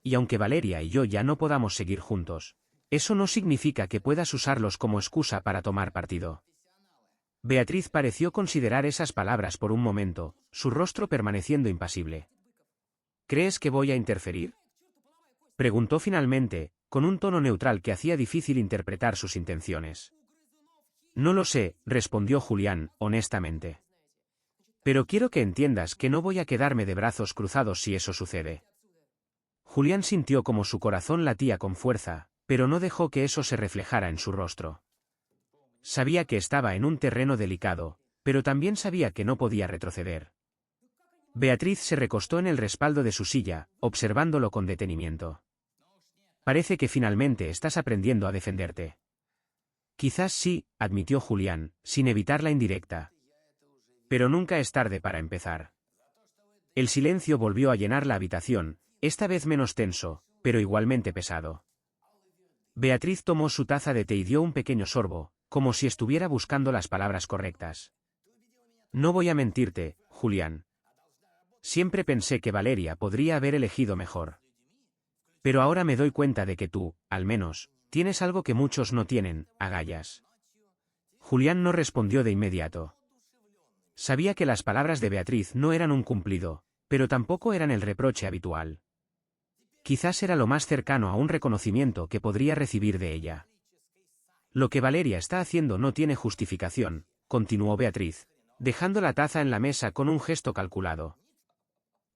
[SPEAKER 1] Y aunque Valeria y yo ya no podamos seguir juntos, eso no significa que puedas usarlos como excusa para tomar partido. Beatriz pareció considerar esas palabras por un momento, su rostro permaneciendo impasible. ¿Crees que voy a interferir? Preguntó finalmente, con un tono neutral que hacía difícil interpretar sus intenciones. No lo sé, respondió Julián, honestamente. Pero quiero que entiendas que no voy a quedarme de brazos cruzados si eso sucede. Julián sintió como su corazón latía con fuerza, pero no dejó que eso se reflejara en su rostro. Sabía que estaba en un terreno delicado, pero también sabía que no podía retroceder. Beatriz se recostó en el respaldo de su silla, observándolo con detenimiento. Parece que finalmente estás aprendiendo a defenderte. Quizás sí, admitió Julián, sin evitar la indirecta. Pero nunca es tarde para empezar. El silencio volvió a llenar la habitación, esta vez menos tenso, pero igualmente pesado. Beatriz tomó su taza de té y dio un pequeño sorbo, como si estuviera buscando las palabras correctas. No voy a mentirte, Julián. Siempre pensé que Valeria podría haber elegido mejor. Pero ahora me doy cuenta de que tú, al menos, tienes algo que muchos no tienen, agallas. Julián no respondió de inmediato. Sabía que las palabras de Beatriz no eran un cumplido, pero tampoco eran el reproche habitual. Quizás era lo más cercano a un reconocimiento que podría recibir de ella. Lo que Valeria está haciendo no tiene justificación, continuó Beatriz, dejando la taza en la mesa con un gesto calculado.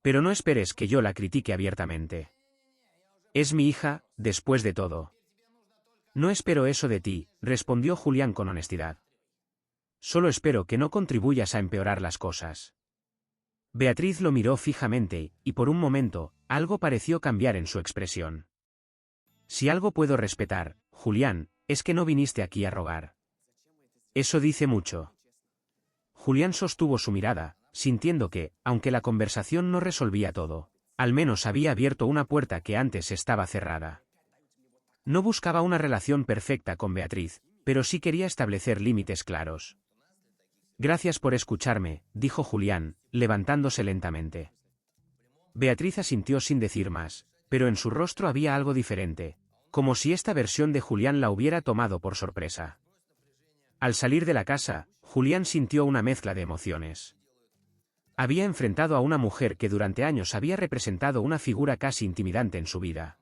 [SPEAKER 1] Pero no esperes que yo la critique abiertamente. Es mi hija, después de todo. No espero eso de ti, respondió Julián con honestidad. Solo espero que no contribuyas a empeorar las cosas. Beatriz lo miró fijamente, y por un momento, algo pareció cambiar en su expresión. Si algo puedo respetar, Julián, es que no viniste aquí a rogar. Eso dice mucho. Julián sostuvo su mirada, sintiendo que, aunque la conversación no resolvía todo, al menos había abierto una puerta que antes estaba cerrada. No buscaba una relación perfecta con Beatriz, pero sí quería establecer límites claros. Gracias por escucharme, dijo Julián, levantándose lentamente. Beatriz asintió sin decir más, pero en su rostro había algo diferente, como si esta versión de Julián la hubiera tomado por sorpresa. Al salir de la casa, Julián sintió una mezcla de emociones. Había enfrentado a una mujer que durante años había representado una figura casi intimidante en su vida.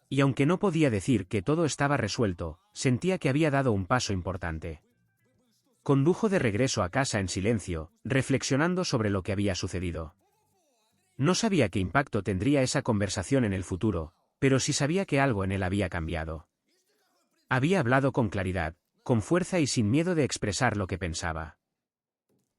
[SPEAKER 1] Y aunque no podía decir que todo estaba resuelto, sentía que había dado un paso importante. Condujo de regreso a casa en silencio, reflexionando sobre lo que había sucedido. No sabía qué impacto tendría esa conversación en el futuro, pero sí sabía que algo en él había cambiado. Había hablado con claridad, con fuerza y sin miedo de expresar lo que pensaba.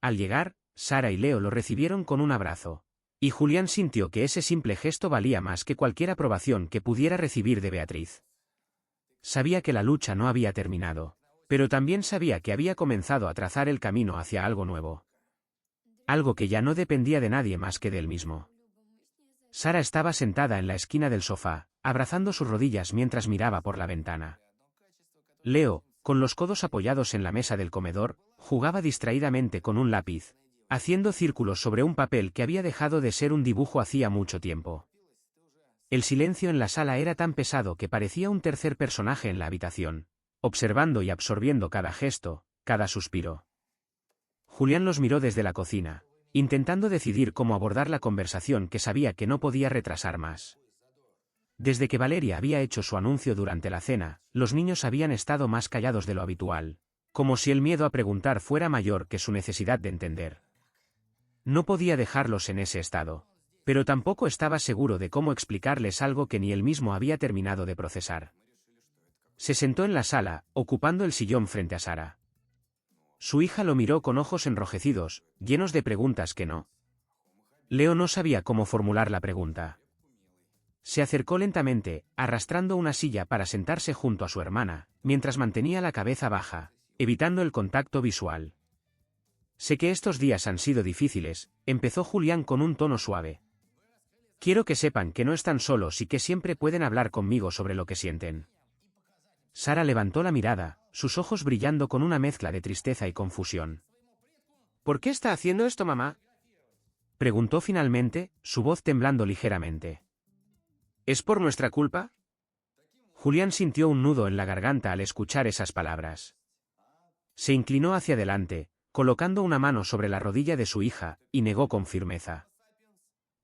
[SPEAKER 1] Al llegar, Sara y Leo lo recibieron con un abrazo, y Julián sintió que ese simple gesto valía más que cualquier aprobación que pudiera recibir de Beatriz. Sabía que la lucha no había terminado, Pero también sabía que había comenzado a trazar el camino hacia algo nuevo. Algo que ya no dependía de nadie más que de él mismo. Sara estaba sentada en la esquina del sofá, abrazando sus rodillas mientras miraba por la ventana. Leo, con los codos apoyados en la mesa del comedor, jugaba distraídamente con un lápiz, haciendo círculos sobre un papel que había dejado de ser un dibujo hacía mucho tiempo. El silencio en la sala era tan pesado que parecía un tercer personaje en la habitación, observando y absorbiendo cada gesto, cada suspiro. Julián los miró desde la cocina, intentando decidir cómo abordar la conversación que sabía que no podía retrasar más. Desde que Valeria había hecho su anuncio durante la cena, los niños habían estado más callados de lo habitual, como si el miedo a preguntar fuera mayor que su necesidad de entender. No podía dejarlos en ese estado, pero tampoco estaba seguro de cómo explicarles algo que ni él mismo había terminado de procesar. Se sentó en la sala, ocupando el sillón frente a Sara. Su hija lo miró con ojos enrojecidos, llenos de preguntas que no. Leo no sabía cómo formular la pregunta. Se acercó lentamente, arrastrando una silla para sentarse junto a su hermana, mientras mantenía la cabeza baja, evitando el contacto visual. Sé que estos días han sido difíciles, empezó Julián con un tono suave. Quiero que sepan que no están solos y que siempre pueden hablar conmigo sobre lo que sienten. Sara levantó la mirada, sus ojos brillando con una mezcla de tristeza y confusión.
[SPEAKER 2] ¿Por qué está haciendo esto, mamá?
[SPEAKER 1] Preguntó finalmente, su voz temblando ligeramente.
[SPEAKER 2] ¿Es por nuestra culpa?
[SPEAKER 1] Julián sintió un nudo en la garganta al escuchar esas palabras. Se inclinó hacia adelante, colocando una mano sobre la rodilla de su hija, y negó con firmeza.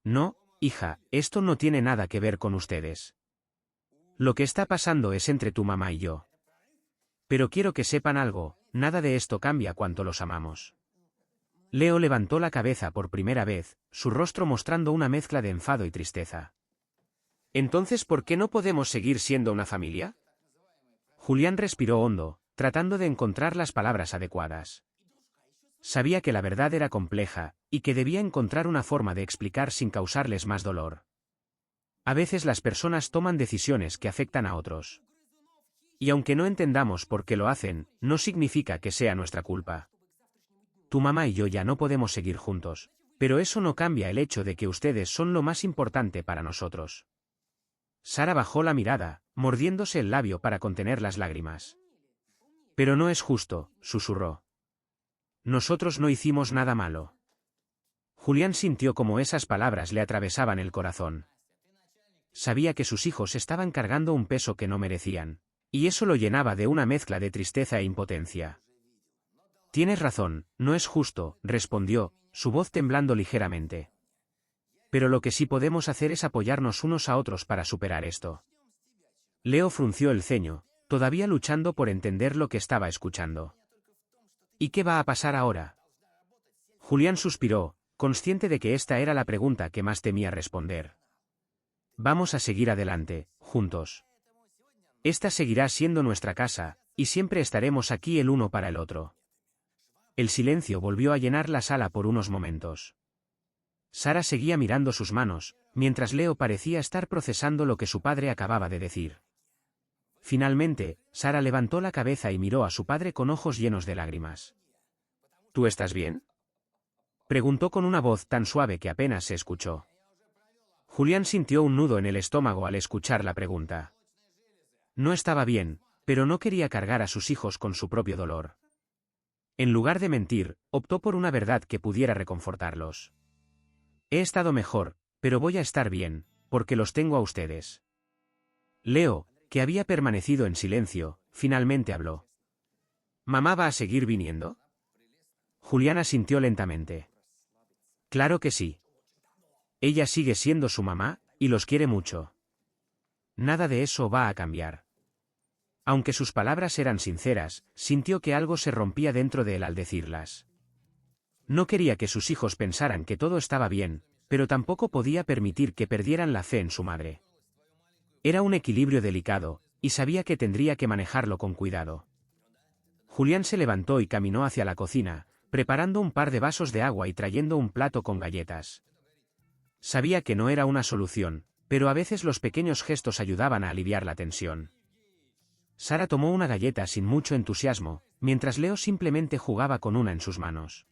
[SPEAKER 1] No, hija, esto no tiene nada que ver con ustedes. Lo que está pasando es entre tu mamá y yo. Pero quiero que sepan algo, nada de esto cambia cuanto los amamos. Leo levantó la cabeza por primera vez, su rostro mostrando una mezcla de enfado y tristeza.
[SPEAKER 2] Entonces, ¿por qué no podemos seguir siendo una familia?
[SPEAKER 1] Julián respiró hondo, tratando de encontrar las palabras adecuadas. Sabía que la verdad era compleja, y que debía encontrar una forma de explicar sin causarles más dolor. A veces las personas toman decisiones que afectan a otros. Y aunque no entendamos por qué lo hacen, no significa que sea nuestra culpa. Tu mamá y yo ya no podemos seguir juntos, pero eso no cambia el hecho de que ustedes son lo más importante para nosotros. Sara bajó la mirada, mordiéndose el labio para contener las lágrimas. Pero no es justo, susurró. Nosotros no hicimos nada malo. Julián sintió como esas palabras le atravesaban el corazón. Sabía que sus hijos estaban cargando un peso que no merecían, y eso lo llenaba de una mezcla de tristeza e impotencia. Tienes razón, no es justo, respondió, su voz temblando ligeramente. Pero lo que sí podemos hacer es apoyarnos unos a otros para superar esto. Leo frunció el ceño, todavía luchando por entender lo que estaba escuchando. ¿Y qué va a pasar ahora? Julián suspiró, consciente de que esta era la pregunta que más temía responder. Vamos a seguir adelante, juntos. Esta seguirá siendo nuestra casa, y siempre estaremos aquí el uno para el otro. El silencio volvió a llenar la sala por unos momentos. Sara seguía mirando sus manos, mientras Leo parecía estar procesando lo que su padre acababa de decir. Finalmente, Sara levantó la cabeza y miró a su padre con ojos llenos de lágrimas.
[SPEAKER 2] ¿Tú estás bien?
[SPEAKER 1] Preguntó con una voz tan suave que apenas se escuchó. Julián sintió un nudo en el estómago al escuchar la pregunta. No estaba bien, pero no quería cargar a sus hijos con su propio dolor. En lugar de mentir, optó por una verdad que pudiera reconfortarlos. He estado mejor, pero voy a estar bien, porque los tengo a ustedes. Leo, que había permanecido en silencio, finalmente habló.
[SPEAKER 2] ¿Mamá va a seguir viniendo?
[SPEAKER 1] Julián asintió lentamente. Claro que sí. Ella sigue siendo su mamá, y los quiere mucho. Nada de eso va a cambiar. Aunque sus palabras eran sinceras, sintió que algo se rompía dentro de él al decirlas. No quería que sus hijos pensaran que todo estaba bien, pero tampoco podía permitir que perdieran la fe en su madre. Era un equilibrio delicado, y sabía que tendría que manejarlo con cuidado. Julián se levantó y caminó hacia la cocina, preparando un par de vasos de agua y trayendo un plato con galletas. Sabía que no era una solución, pero a veces los pequeños gestos ayudaban a aliviar la tensión. Sara tomó una galleta sin mucho entusiasmo, mientras Leo simplemente jugaba con una en sus manos.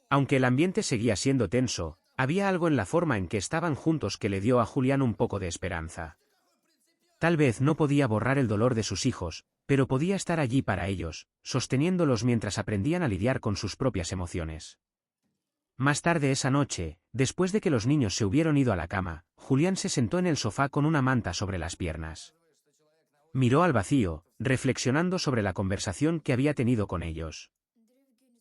[SPEAKER 1] Aunque el ambiente seguía siendo tenso, había algo en la forma en que estaban juntos que le dio a Julián un poco de esperanza. Tal vez no podía borrar el dolor de sus hijos, pero podía estar allí para ellos, sosteniéndolos mientras aprendían a lidiar con sus propias emociones. Más tarde esa noche, después de que los niños se hubieron ido a la cama, Julián se sentó en el sofá con una manta sobre las piernas. Miró al vacío, reflexionando sobre la conversación que había tenido con ellos.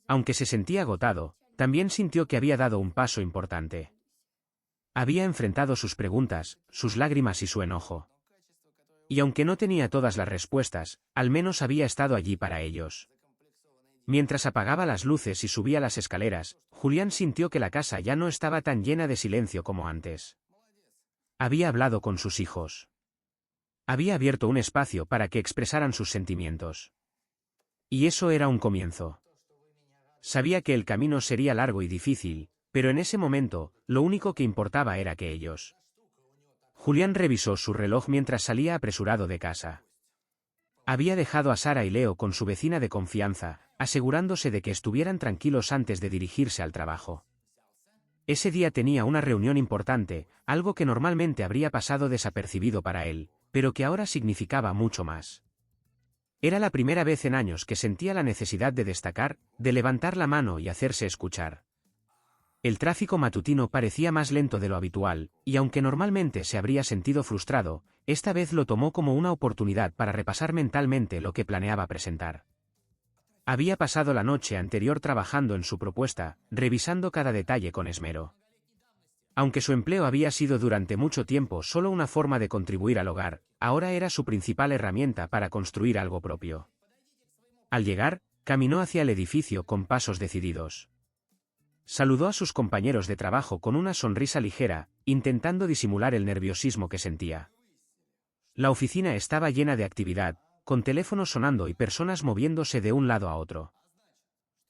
[SPEAKER 1] Aunque se sentía agotado, también sintió que había dado un paso importante. Había enfrentado sus preguntas, sus lágrimas y su enojo. Y aunque no tenía todas las respuestas, al menos había estado allí para ellos. Mientras apagaba las luces y subía las escaleras, Julián sintió que la casa ya no estaba tan llena de silencio como antes. Había hablado con sus hijos. Había abierto un espacio para que expresaran sus sentimientos. Y eso era un comienzo. Sabía que el camino sería largo y difícil, pero en ese momento, lo único que importaba era que ellos. Julián revisó su reloj mientras salía apresurado de casa. Había dejado a Sara y Leo con su vecina de confianza, asegurándose de que estuvieran tranquilos antes de dirigirse al trabajo. Ese día tenía una reunión importante, algo que normalmente habría pasado desapercibido para él, pero que ahora significaba mucho más. Era la primera vez en años que sentía la necesidad de destacar, de levantar la mano y hacerse escuchar. El tráfico matutino parecía más lento de lo habitual, y aunque normalmente se habría sentido frustrado, esta vez lo tomó como una oportunidad para repasar mentalmente lo que planeaba presentar. Había pasado la noche anterior trabajando en su propuesta, revisando cada detalle con esmero. Aunque su empleo había sido durante mucho tiempo solo una forma de contribuir al hogar, ahora era su principal herramienta para construir algo propio. Al llegar, caminó hacia el edificio con pasos decididos. Saludó a sus compañeros de trabajo con una sonrisa ligera, intentando disimular el nerviosismo que sentía. La oficina estaba llena de actividad, con teléfonos sonando y personas moviéndose de un lado a otro.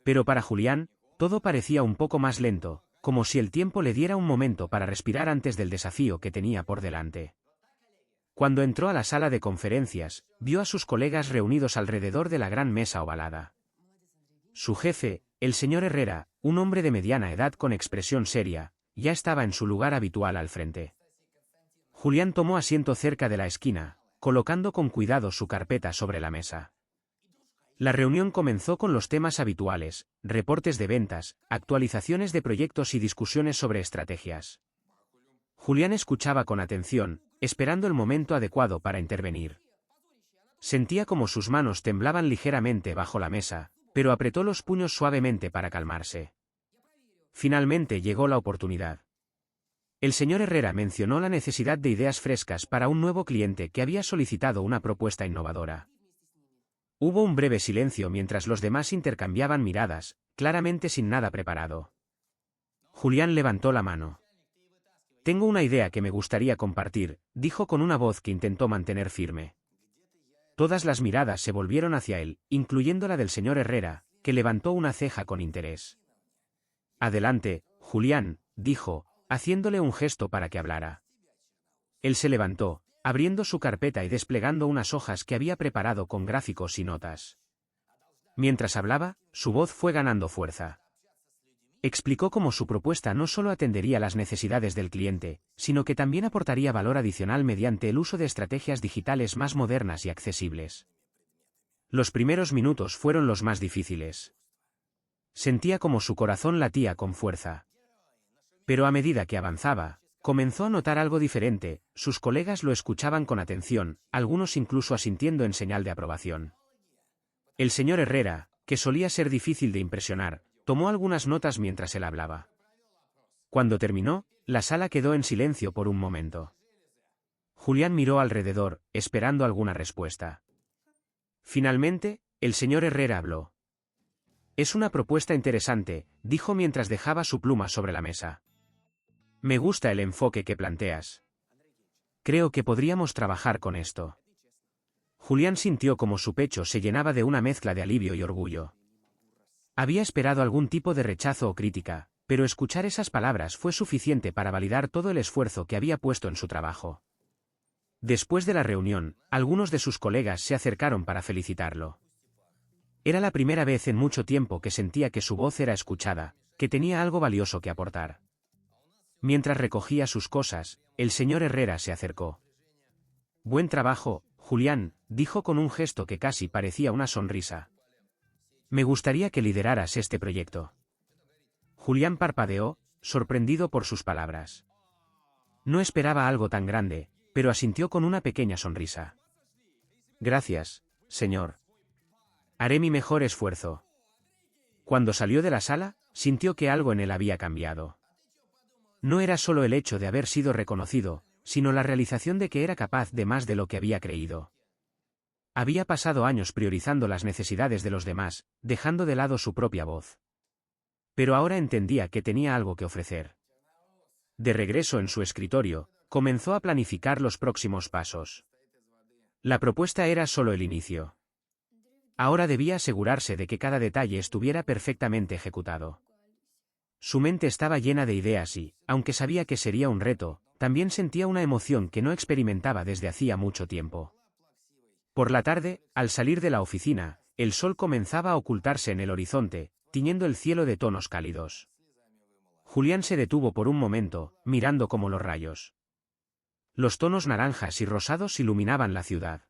[SPEAKER 1] Pero para Julián, todo parecía un poco más lento, como si el tiempo le diera un momento para respirar antes del desafío que tenía por delante. Cuando entró a la sala de conferencias, vio a sus colegas reunidos alrededor de la gran mesa ovalada. Su jefe, el señor Herrera, un hombre de mediana edad con expresión seria, ya estaba en su lugar habitual al frente. Julián tomó asiento cerca de la esquina, colocando con cuidado su carpeta sobre la mesa. La reunión comenzó con los temas habituales, reportes de ventas, actualizaciones de proyectos y discusiones sobre estrategias. Julián escuchaba con atención, esperando el momento adecuado para intervenir. Sentía como sus manos temblaban ligeramente bajo la mesa, pero apretó los puños suavemente para calmarse. Finalmente llegó la oportunidad. El señor Herrera mencionó la necesidad de ideas frescas para un nuevo cliente que había solicitado una propuesta innovadora. Hubo un breve silencio mientras los demás intercambiaban miradas, claramente sin nada preparado. Julián levantó la mano. «Tengo una idea que me gustaría compartir», dijo con una voz que intentó mantener firme. Todas las miradas se volvieron hacia él, incluyendo la del señor Herrera, que levantó una ceja con interés. «Adelante, Julián», dijo, haciéndole un gesto para que hablara. Él se levantó, abriendo su carpeta y desplegando unas hojas que había preparado con gráficos y notas. Mientras hablaba, su voz fue ganando fuerza. Explicó cómo su propuesta no solo atendería las necesidades del cliente, sino que también aportaría valor adicional mediante el uso de estrategias digitales más modernas y accesibles. Los primeros minutos fueron los más difíciles. Sentía como su corazón latía con fuerza. Pero a medida que avanzaba, comenzó a notar algo diferente, sus colegas lo escuchaban con atención, algunos incluso asintiendo en señal de aprobación. El señor Herrera, que solía ser difícil de impresionar, tomó algunas notas mientras él hablaba. Cuando terminó, la sala quedó en silencio por un momento. Julián miró alrededor, esperando alguna respuesta. Finalmente, el señor Herrera habló. «Es una propuesta interesante», dijo mientras dejaba su pluma sobre la mesa. «Me gusta el enfoque que planteas. Creo que podríamos trabajar con esto». Julián sintió como su pecho se llenaba de una mezcla de alivio y orgullo. Había esperado algún tipo de rechazo o crítica, pero escuchar esas palabras fue suficiente para validar todo el esfuerzo que había puesto en su trabajo. Después de la reunión, algunos de sus colegas se acercaron para felicitarlo. Era la primera vez en mucho tiempo que sentía que su voz era escuchada, que tenía algo valioso que aportar. Mientras recogía sus cosas, el señor Herrera se acercó. «Buen trabajo, Julián», dijo con un gesto que casi parecía una sonrisa. «Me gustaría que lideraras este proyecto». Julián parpadeó, sorprendido por sus palabras. No esperaba algo tan grande, pero asintió con una pequeña sonrisa. «Gracias, señor. Haré mi mejor esfuerzo». Cuando salió de la sala, sintió que algo en él había cambiado. No era solo el hecho de haber sido reconocido, sino la realización de que era capaz de más de lo que había creído. Había pasado años priorizando las necesidades de los demás, dejando de lado su propia voz. Pero ahora entendía que tenía algo que ofrecer. De regreso en su escritorio, comenzó a planificar los próximos pasos. La propuesta era solo el inicio. Ahora debía asegurarse de que cada detalle estuviera perfectamente ejecutado. Su mente estaba llena de ideas y, aunque sabía que sería un reto, también sentía una emoción que no experimentaba desde hacía mucho tiempo. Por la tarde, al salir de la oficina, el sol comenzaba a ocultarse en el horizonte, tiñendo el cielo de tonos cálidos. Julián se detuvo por un momento, mirando como los rayos. Los tonos naranjas y rosados iluminaban la ciudad.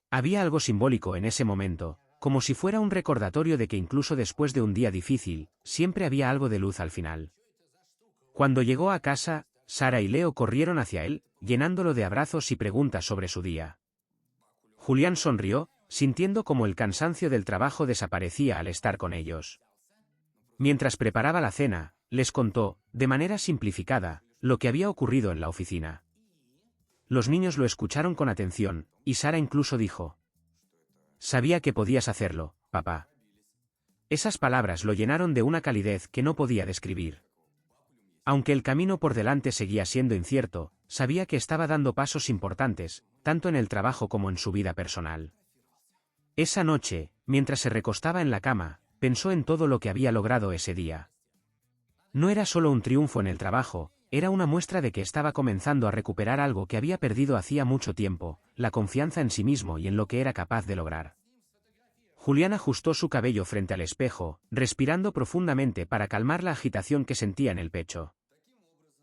[SPEAKER 1] Había algo simbólico en ese momento, como si fuera un recordatorio de que incluso después de un día difícil, siempre había algo de luz al final. Cuando llegó a casa, Sara y Leo corrieron hacia él, llenándolo de abrazos y preguntas sobre su día. Julián sonrió, sintiendo como el cansancio del trabajo desaparecía al estar con ellos. Mientras preparaba la cena, les contó, de manera simplificada, lo que había ocurrido en la oficina. Los niños lo escucharon con atención, y Sara incluso dijo: «Sabía que podías hacerlo, papá». Esas palabras lo llenaron de una calidez que no podía describir. Aunque el camino por delante seguía siendo incierto, sabía que estaba dando pasos importantes, tanto en el trabajo como en su vida personal. Esa noche, mientras se recostaba en la cama, pensó en todo lo que había logrado ese día. No era solo un triunfo en el trabajo, era una muestra de que estaba comenzando a recuperar algo que había perdido hacía mucho tiempo, la confianza en sí mismo y en lo que era capaz de lograr. Julián ajustó su cabello frente al espejo, respirando profundamente para calmar la agitación que sentía en el pecho.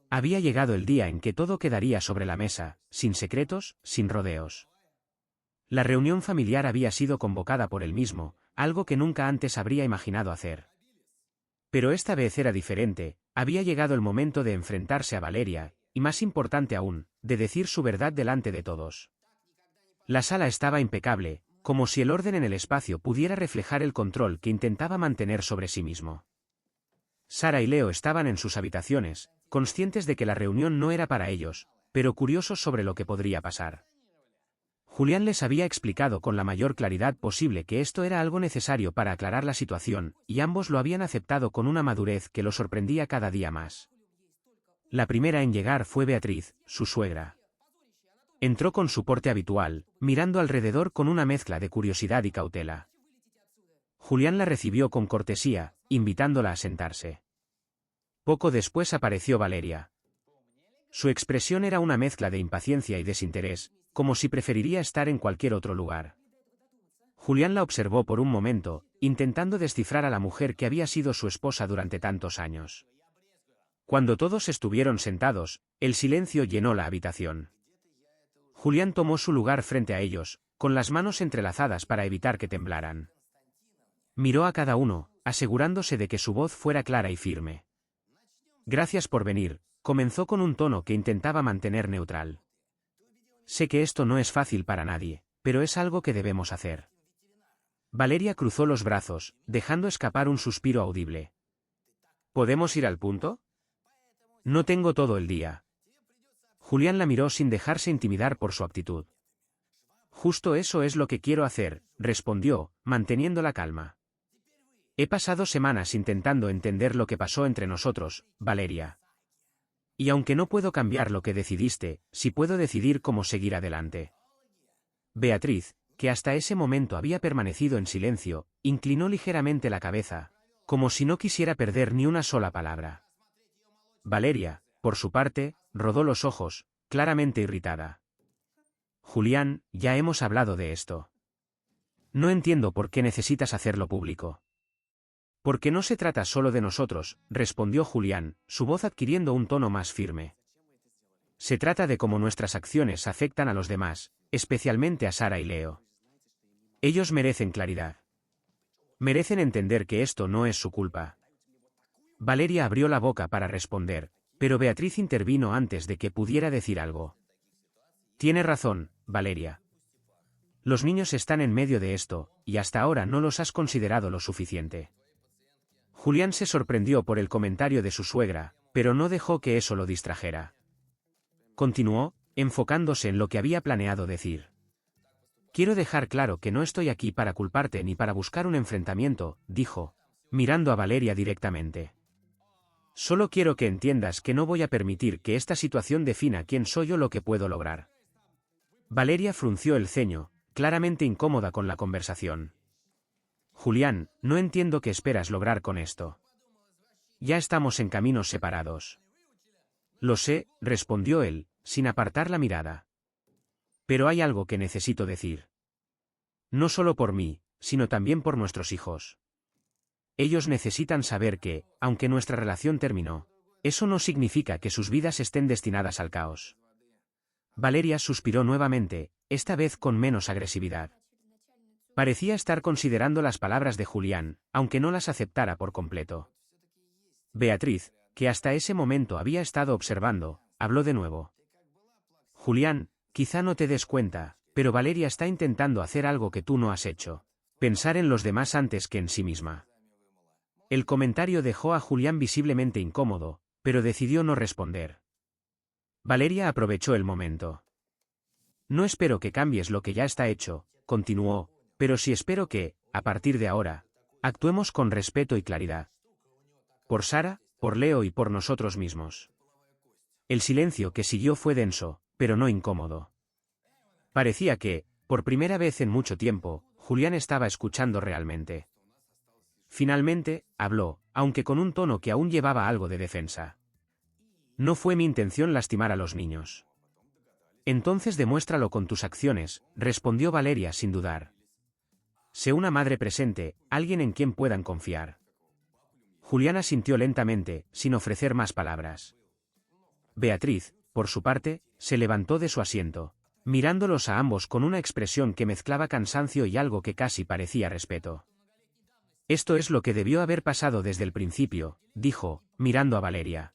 [SPEAKER 1] Había llegado el día en que todo quedaría sobre la mesa, sin secretos, sin rodeos. La reunión familiar había sido convocada por él mismo, algo que nunca antes habría imaginado hacer. Pero esta vez era diferente, había llegado el momento de enfrentarse a Valeria, y más importante aún, de decir su verdad delante de todos. La sala estaba impecable, como si el orden en el espacio pudiera reflejar el control que intentaba mantener sobre sí mismo. Sara y Leo estaban en sus habitaciones, conscientes de que la reunión no era para ellos, pero curiosos sobre lo que podría pasar. Julián les había explicado con la mayor claridad posible que esto era algo necesario para aclarar la situación, y ambos lo habían aceptado con una madurez que lo sorprendía cada día más. La primera en llegar fue Beatriz, su suegra. Entró con su porte habitual, mirando alrededor con una mezcla de curiosidad y cautela. Julián la recibió con cortesía, invitándola a sentarse. Poco después apareció Valeria. Su expresión era una mezcla de impaciencia y desinterés, como si preferiría estar en cualquier otro lugar. Julián la observó por un momento, intentando descifrar a la mujer que había sido su esposa durante tantos años. Cuando todos estuvieron sentados, el silencio llenó la habitación. Julián tomó su lugar frente a ellos, con las manos entrelazadas para evitar que temblaran. Miró a cada uno, asegurándose de que su voz fuera clara y firme. «Gracias por venir», comenzó con un tono que intentaba mantener neutral. «Sé que esto no es fácil para nadie, pero es algo que debemos hacer». Valeria cruzó los brazos, dejando escapar un suspiro audible. «¿Podemos ir al punto? No tengo todo el día». Julián la miró sin dejarse intimidar por su actitud. «Justo eso es lo que quiero hacer», respondió, manteniendo la calma. «He pasado semanas intentando entender lo que pasó entre nosotros, Valeria. Y aunque no puedo cambiar lo que decidiste, sí puedo decidir cómo seguir adelante». Beatriz, que hasta ese momento había permanecido en silencio, inclinó ligeramente la cabeza, como si no quisiera perder ni una sola palabra. Valeria, por su parte, rodó los ojos, claramente irritada. Julián, ya hemos hablado de esto. No entiendo por qué necesitas hacerlo público. Porque no se trata solo de nosotros, respondió Julián, su voz adquiriendo un tono más firme. Se trata de cómo nuestras acciones afectan a los demás, especialmente a Sara y Leo. Ellos merecen claridad. Merecen entender que esto no es su culpa. Valeria abrió la boca para responder, pero Beatriz intervino antes de que pudiera decir algo. Tiene razón, Valeria. Los niños están en medio de esto, y hasta ahora no los has considerado lo suficiente. Julián se sorprendió por el comentario de su suegra, pero no dejó que eso lo distrajera. Continuó, enfocándose en lo que había planeado decir. Quiero dejar claro que no estoy aquí para culparte ni para buscar un enfrentamiento, dijo, mirando a Valeria directamente. Solo quiero que entiendas que no voy a permitir que esta situación defina quién soy o lo que puedo lograr. Valeria frunció el ceño, claramente incómoda con la conversación. Julián, no entiendo qué esperas lograr con esto. Ya estamos en caminos separados. Lo sé, respondió él, sin apartar la mirada. Pero hay algo que necesito decir. No solo por mí, sino también por nuestros hijos. Ellos necesitan saber que, aunque nuestra relación terminó, eso no significa que sus vidas estén destinadas al caos. Valeria suspiró nuevamente, esta vez con menos agresividad. Parecía estar considerando las palabras de Julián, aunque no las aceptara por completo. Beatriz, que hasta ese momento había estado observando, habló de nuevo. Julián, quizá no te des cuenta, pero Valeria está intentando hacer algo que tú no has hecho. Pensar en los demás antes que en sí misma. El comentario dejó a Julián visiblemente incómodo, pero decidió no responder. Valeria aprovechó el momento. No espero que cambies lo que ya está hecho, continuó, pero sí espero que, a partir de ahora, actuemos con respeto y claridad. Por Sara, por Leo y por nosotros mismos. El silencio que siguió fue denso, pero no incómodo. Parecía que, por primera vez en mucho tiempo, Julián estaba escuchando realmente. Finalmente, habló, aunque con un tono que aún llevaba algo de defensa. No fue mi intención lastimar a los niños. Entonces demuéstralo con tus acciones, respondió Valeria sin dudar. Sé una madre presente, alguien en quien puedan confiar. Julián asintió lentamente, sin ofrecer más palabras. Beatriz, por su parte, se levantó de su asiento, mirándolos a ambos con una expresión que mezclaba cansancio y algo que casi parecía respeto. Esto es lo que debió haber pasado desde el principio, dijo, mirando a Valeria.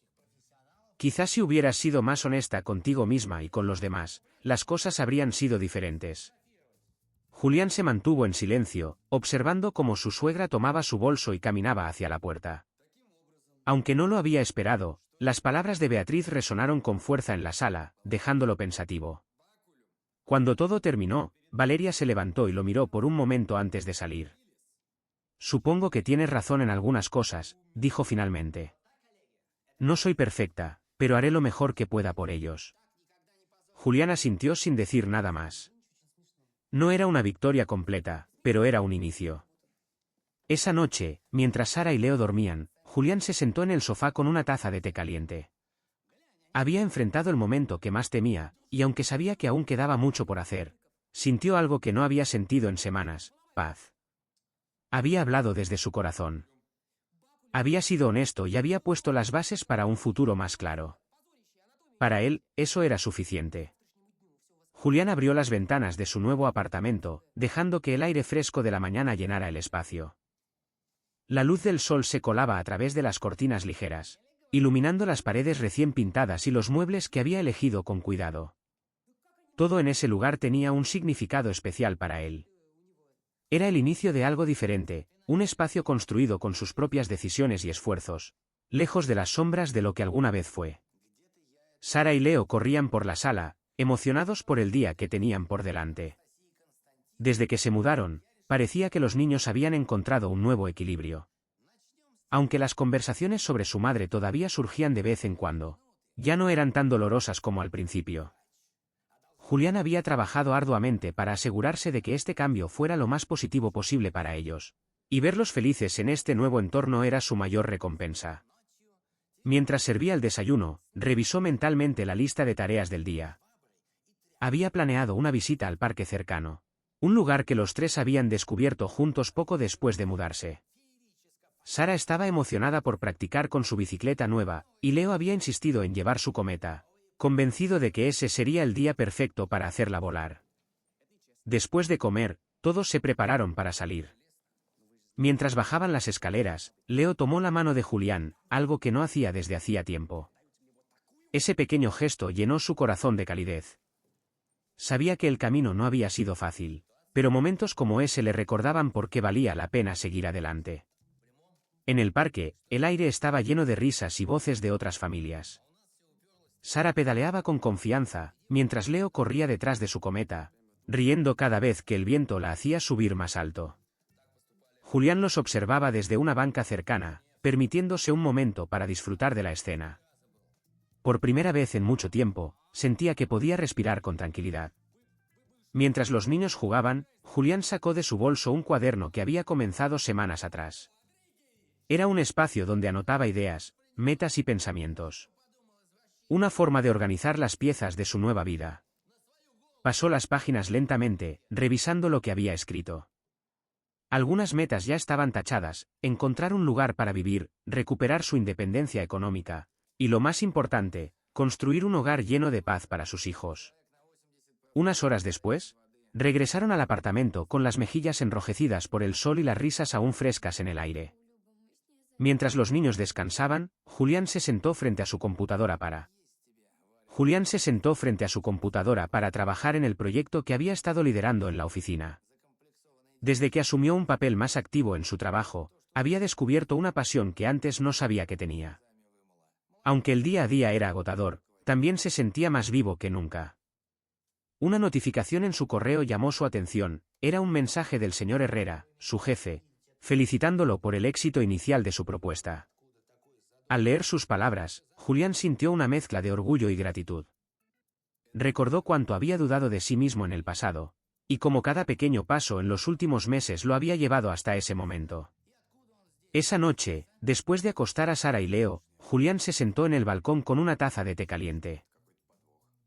[SPEAKER 1] Quizás si hubieras sido más honesta contigo misma y con los demás, las cosas habrían sido diferentes. Julián se mantuvo en silencio, observando cómo su suegra tomaba su bolso y caminaba hacia la puerta. Aunque no lo había esperado, las palabras de Beatriz resonaron con fuerza en la sala, dejándolo pensativo. Cuando todo terminó, Valeria se levantó y lo miró por un momento antes de salir. Supongo que tienes razón en algunas cosas, dijo finalmente. No soy perfecta, pero haré lo mejor que pueda por ellos. Julián asintió sin decir nada más. No era una victoria completa, pero era un inicio. Esa noche, mientras Sara y Leo dormían, Julián se sentó en el sofá con una taza de té caliente. Había enfrentado el momento que más temía, y aunque sabía que aún quedaba mucho por hacer, sintió algo que no había sentido en semanas, paz. Había hablado desde su corazón. Había sido honesto y había puesto las bases para un futuro más claro. Para él, eso era suficiente. Julián abrió las ventanas de su nuevo apartamento, dejando que el aire fresco de la mañana llenara el espacio. La luz del sol se colaba a través de las cortinas ligeras, iluminando las paredes recién pintadas y los muebles que había elegido con cuidado. Todo en ese lugar tenía un significado especial para él. Era el inicio de algo diferente, un espacio construido con sus propias decisiones y esfuerzos, lejos de las sombras de lo que alguna vez fue. Sara y Leo corrían por la sala, emocionados por el día que tenían por delante. Desde que se mudaron, parecía que los niños habían encontrado un nuevo equilibrio. Aunque las conversaciones sobre su madre todavía surgían de vez en cuando, ya no eran tan dolorosas como al principio. Julián había trabajado arduamente para asegurarse de que este cambio fuera lo más positivo posible para ellos, y verlos felices en este nuevo entorno era su mayor recompensa. Mientras servía el desayuno, revisó mentalmente la lista de tareas del día. había planeado una visita al parque cercano, un lugar que los tres habían descubierto juntos poco después de mudarse. Sara estaba emocionada por practicar con su bicicleta nueva, y Leo había insistido en llevar su cometa, convencido de que ese sería el día perfecto para hacerla volar. Después de comer, todos se prepararon para salir. Mientras bajaban las escaleras, Leo tomó la mano de Julián, algo que no hacía desde hacía tiempo. Ese pequeño gesto llenó su corazón de calidez. Sabía que el camino no había sido fácil, pero momentos como ese le recordaban por qué valía la pena seguir adelante. En el parque, el aire estaba lleno de risas y voces de otras familias. Sara pedaleaba con confianza, mientras Leo corría detrás de su cometa, riendo cada vez que el viento la hacía subir más alto. Julián los observaba desde una banca cercana, permitiéndose un momento para disfrutar de la escena. Por primera vez en mucho tiempo, sentía que podía respirar con tranquilidad. Mientras los niños jugaban, Julián sacó de su bolso un cuaderno que había comenzado semanas atrás. Era un espacio donde anotaba ideas, metas y pensamientos. Una forma de organizar las piezas de su nueva vida. Pasó las páginas lentamente, revisando lo que había escrito. Algunas metas ya estaban tachadas: encontrar un lugar para vivir, recuperar su independencia económica, y lo más importante, construir un hogar lleno de paz para sus hijos. Unas horas después, regresaron al apartamento con las mejillas enrojecidas por el sol y las risas aún frescas en el aire. Mientras los niños descansaban, Julián se sentó frente a su computadora para trabajar en el proyecto que había estado liderando en la oficina. Desde que asumió un papel más activo en su trabajo, había descubierto una pasión que antes no sabía que tenía. Aunque el día a día era agotador, también se sentía más vivo que nunca. Una notificación en su correo llamó su atención: era un mensaje del señor Herrera, su jefe, felicitándolo por el éxito inicial de su propuesta. Al leer sus palabras, Julián sintió una mezcla de orgullo y gratitud. Recordó cuánto había dudado de sí mismo en el pasado, y cómo cada pequeño paso en los últimos meses lo había llevado hasta ese momento. Esa noche, después de acostar a Sara y Leo, Julián se sentó en el balcón con una taza de té caliente.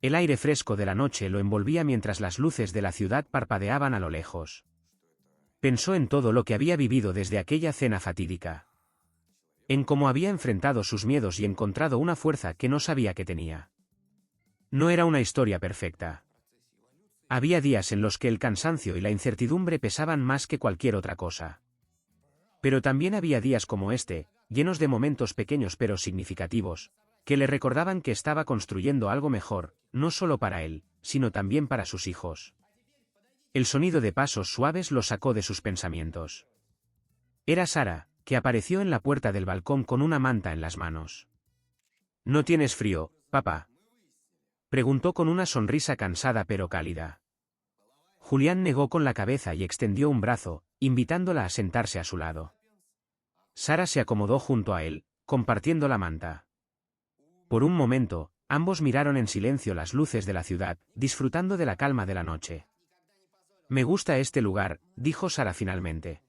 [SPEAKER 1] El aire fresco de la noche lo envolvía mientras las luces de la ciudad parpadeaban a lo lejos. Pensó en todo lo que había vivido desde aquella cena fatídica. En cómo había enfrentado sus miedos y encontrado una fuerza que no sabía que tenía. No era una historia perfecta. Había días en los que el cansancio y la incertidumbre pesaban más que cualquier otra cosa. Pero también había días como este, llenos de momentos pequeños pero significativos, que le recordaban que estaba construyendo algo mejor, no solo para él, sino también para sus hijos. El sonido de pasos suaves lo sacó de sus pensamientos. Era Sara, que apareció en la puerta del balcón con una manta en las manos. ¿No tienes frío, papá?, preguntó con una sonrisa cansada pero cálida. Julián negó con la cabeza y extendió un brazo, invitándola a sentarse a su lado. Sara se acomodó junto a él, compartiendo la manta. Por un momento, ambos miraron en silencio las luces de la ciudad, disfrutando de la calma de la noche. Me gusta este lugar, dijo Sara finalmente.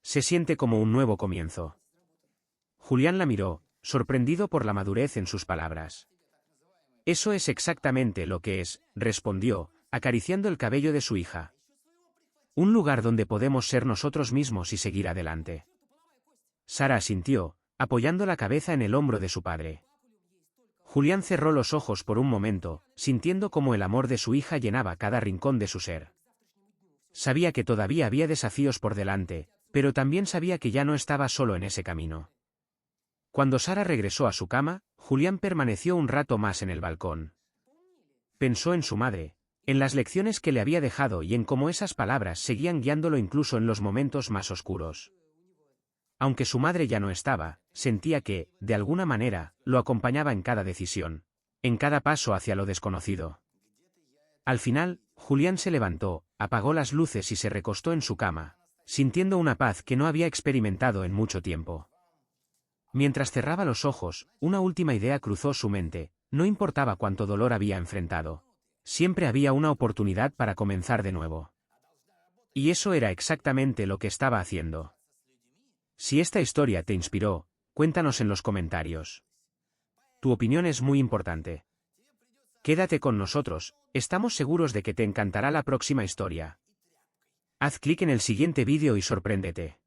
[SPEAKER 1] Se siente como un nuevo comienzo. Julián la miró, sorprendido por la madurez en sus palabras. Eso es exactamente lo que es, respondió, acariciando el cabello de su hija. Un lugar donde podemos ser nosotros mismos y seguir adelante. Sara asintió, apoyando la cabeza en el hombro de su padre. Julián cerró los ojos por un momento, sintiendo cómo el amor de su hija llenaba cada rincón de su ser. Sabía que todavía había desafíos por delante, pero también sabía que ya no estaba solo en ese camino. Cuando Sara regresó a su cama, Julián permaneció un rato más en el balcón. Pensó en su madre, en las lecciones que le había dejado y en cómo esas palabras seguían guiándolo incluso en los momentos más oscuros. Aunque su madre ya no estaba, sentía que, de alguna manera, lo acompañaba en cada decisión, en cada paso hacia lo desconocido. Al final, Julián se levantó, apagó las luces y se recostó en su cama, sintiendo una paz que no había experimentado en mucho tiempo. Mientras cerraba los ojos, una última idea cruzó su mente: no importaba cuánto dolor había enfrentado. Siempre había una oportunidad para comenzar de nuevo. Y eso era exactamente lo que estaba haciendo. Si esta historia te inspiró, cuéntanos en los comentarios. Tu opinión es muy importante. Quédate con nosotros, estamos seguros de que te encantará la próxima historia. Haz clic en el siguiente vídeo y sorpréndete.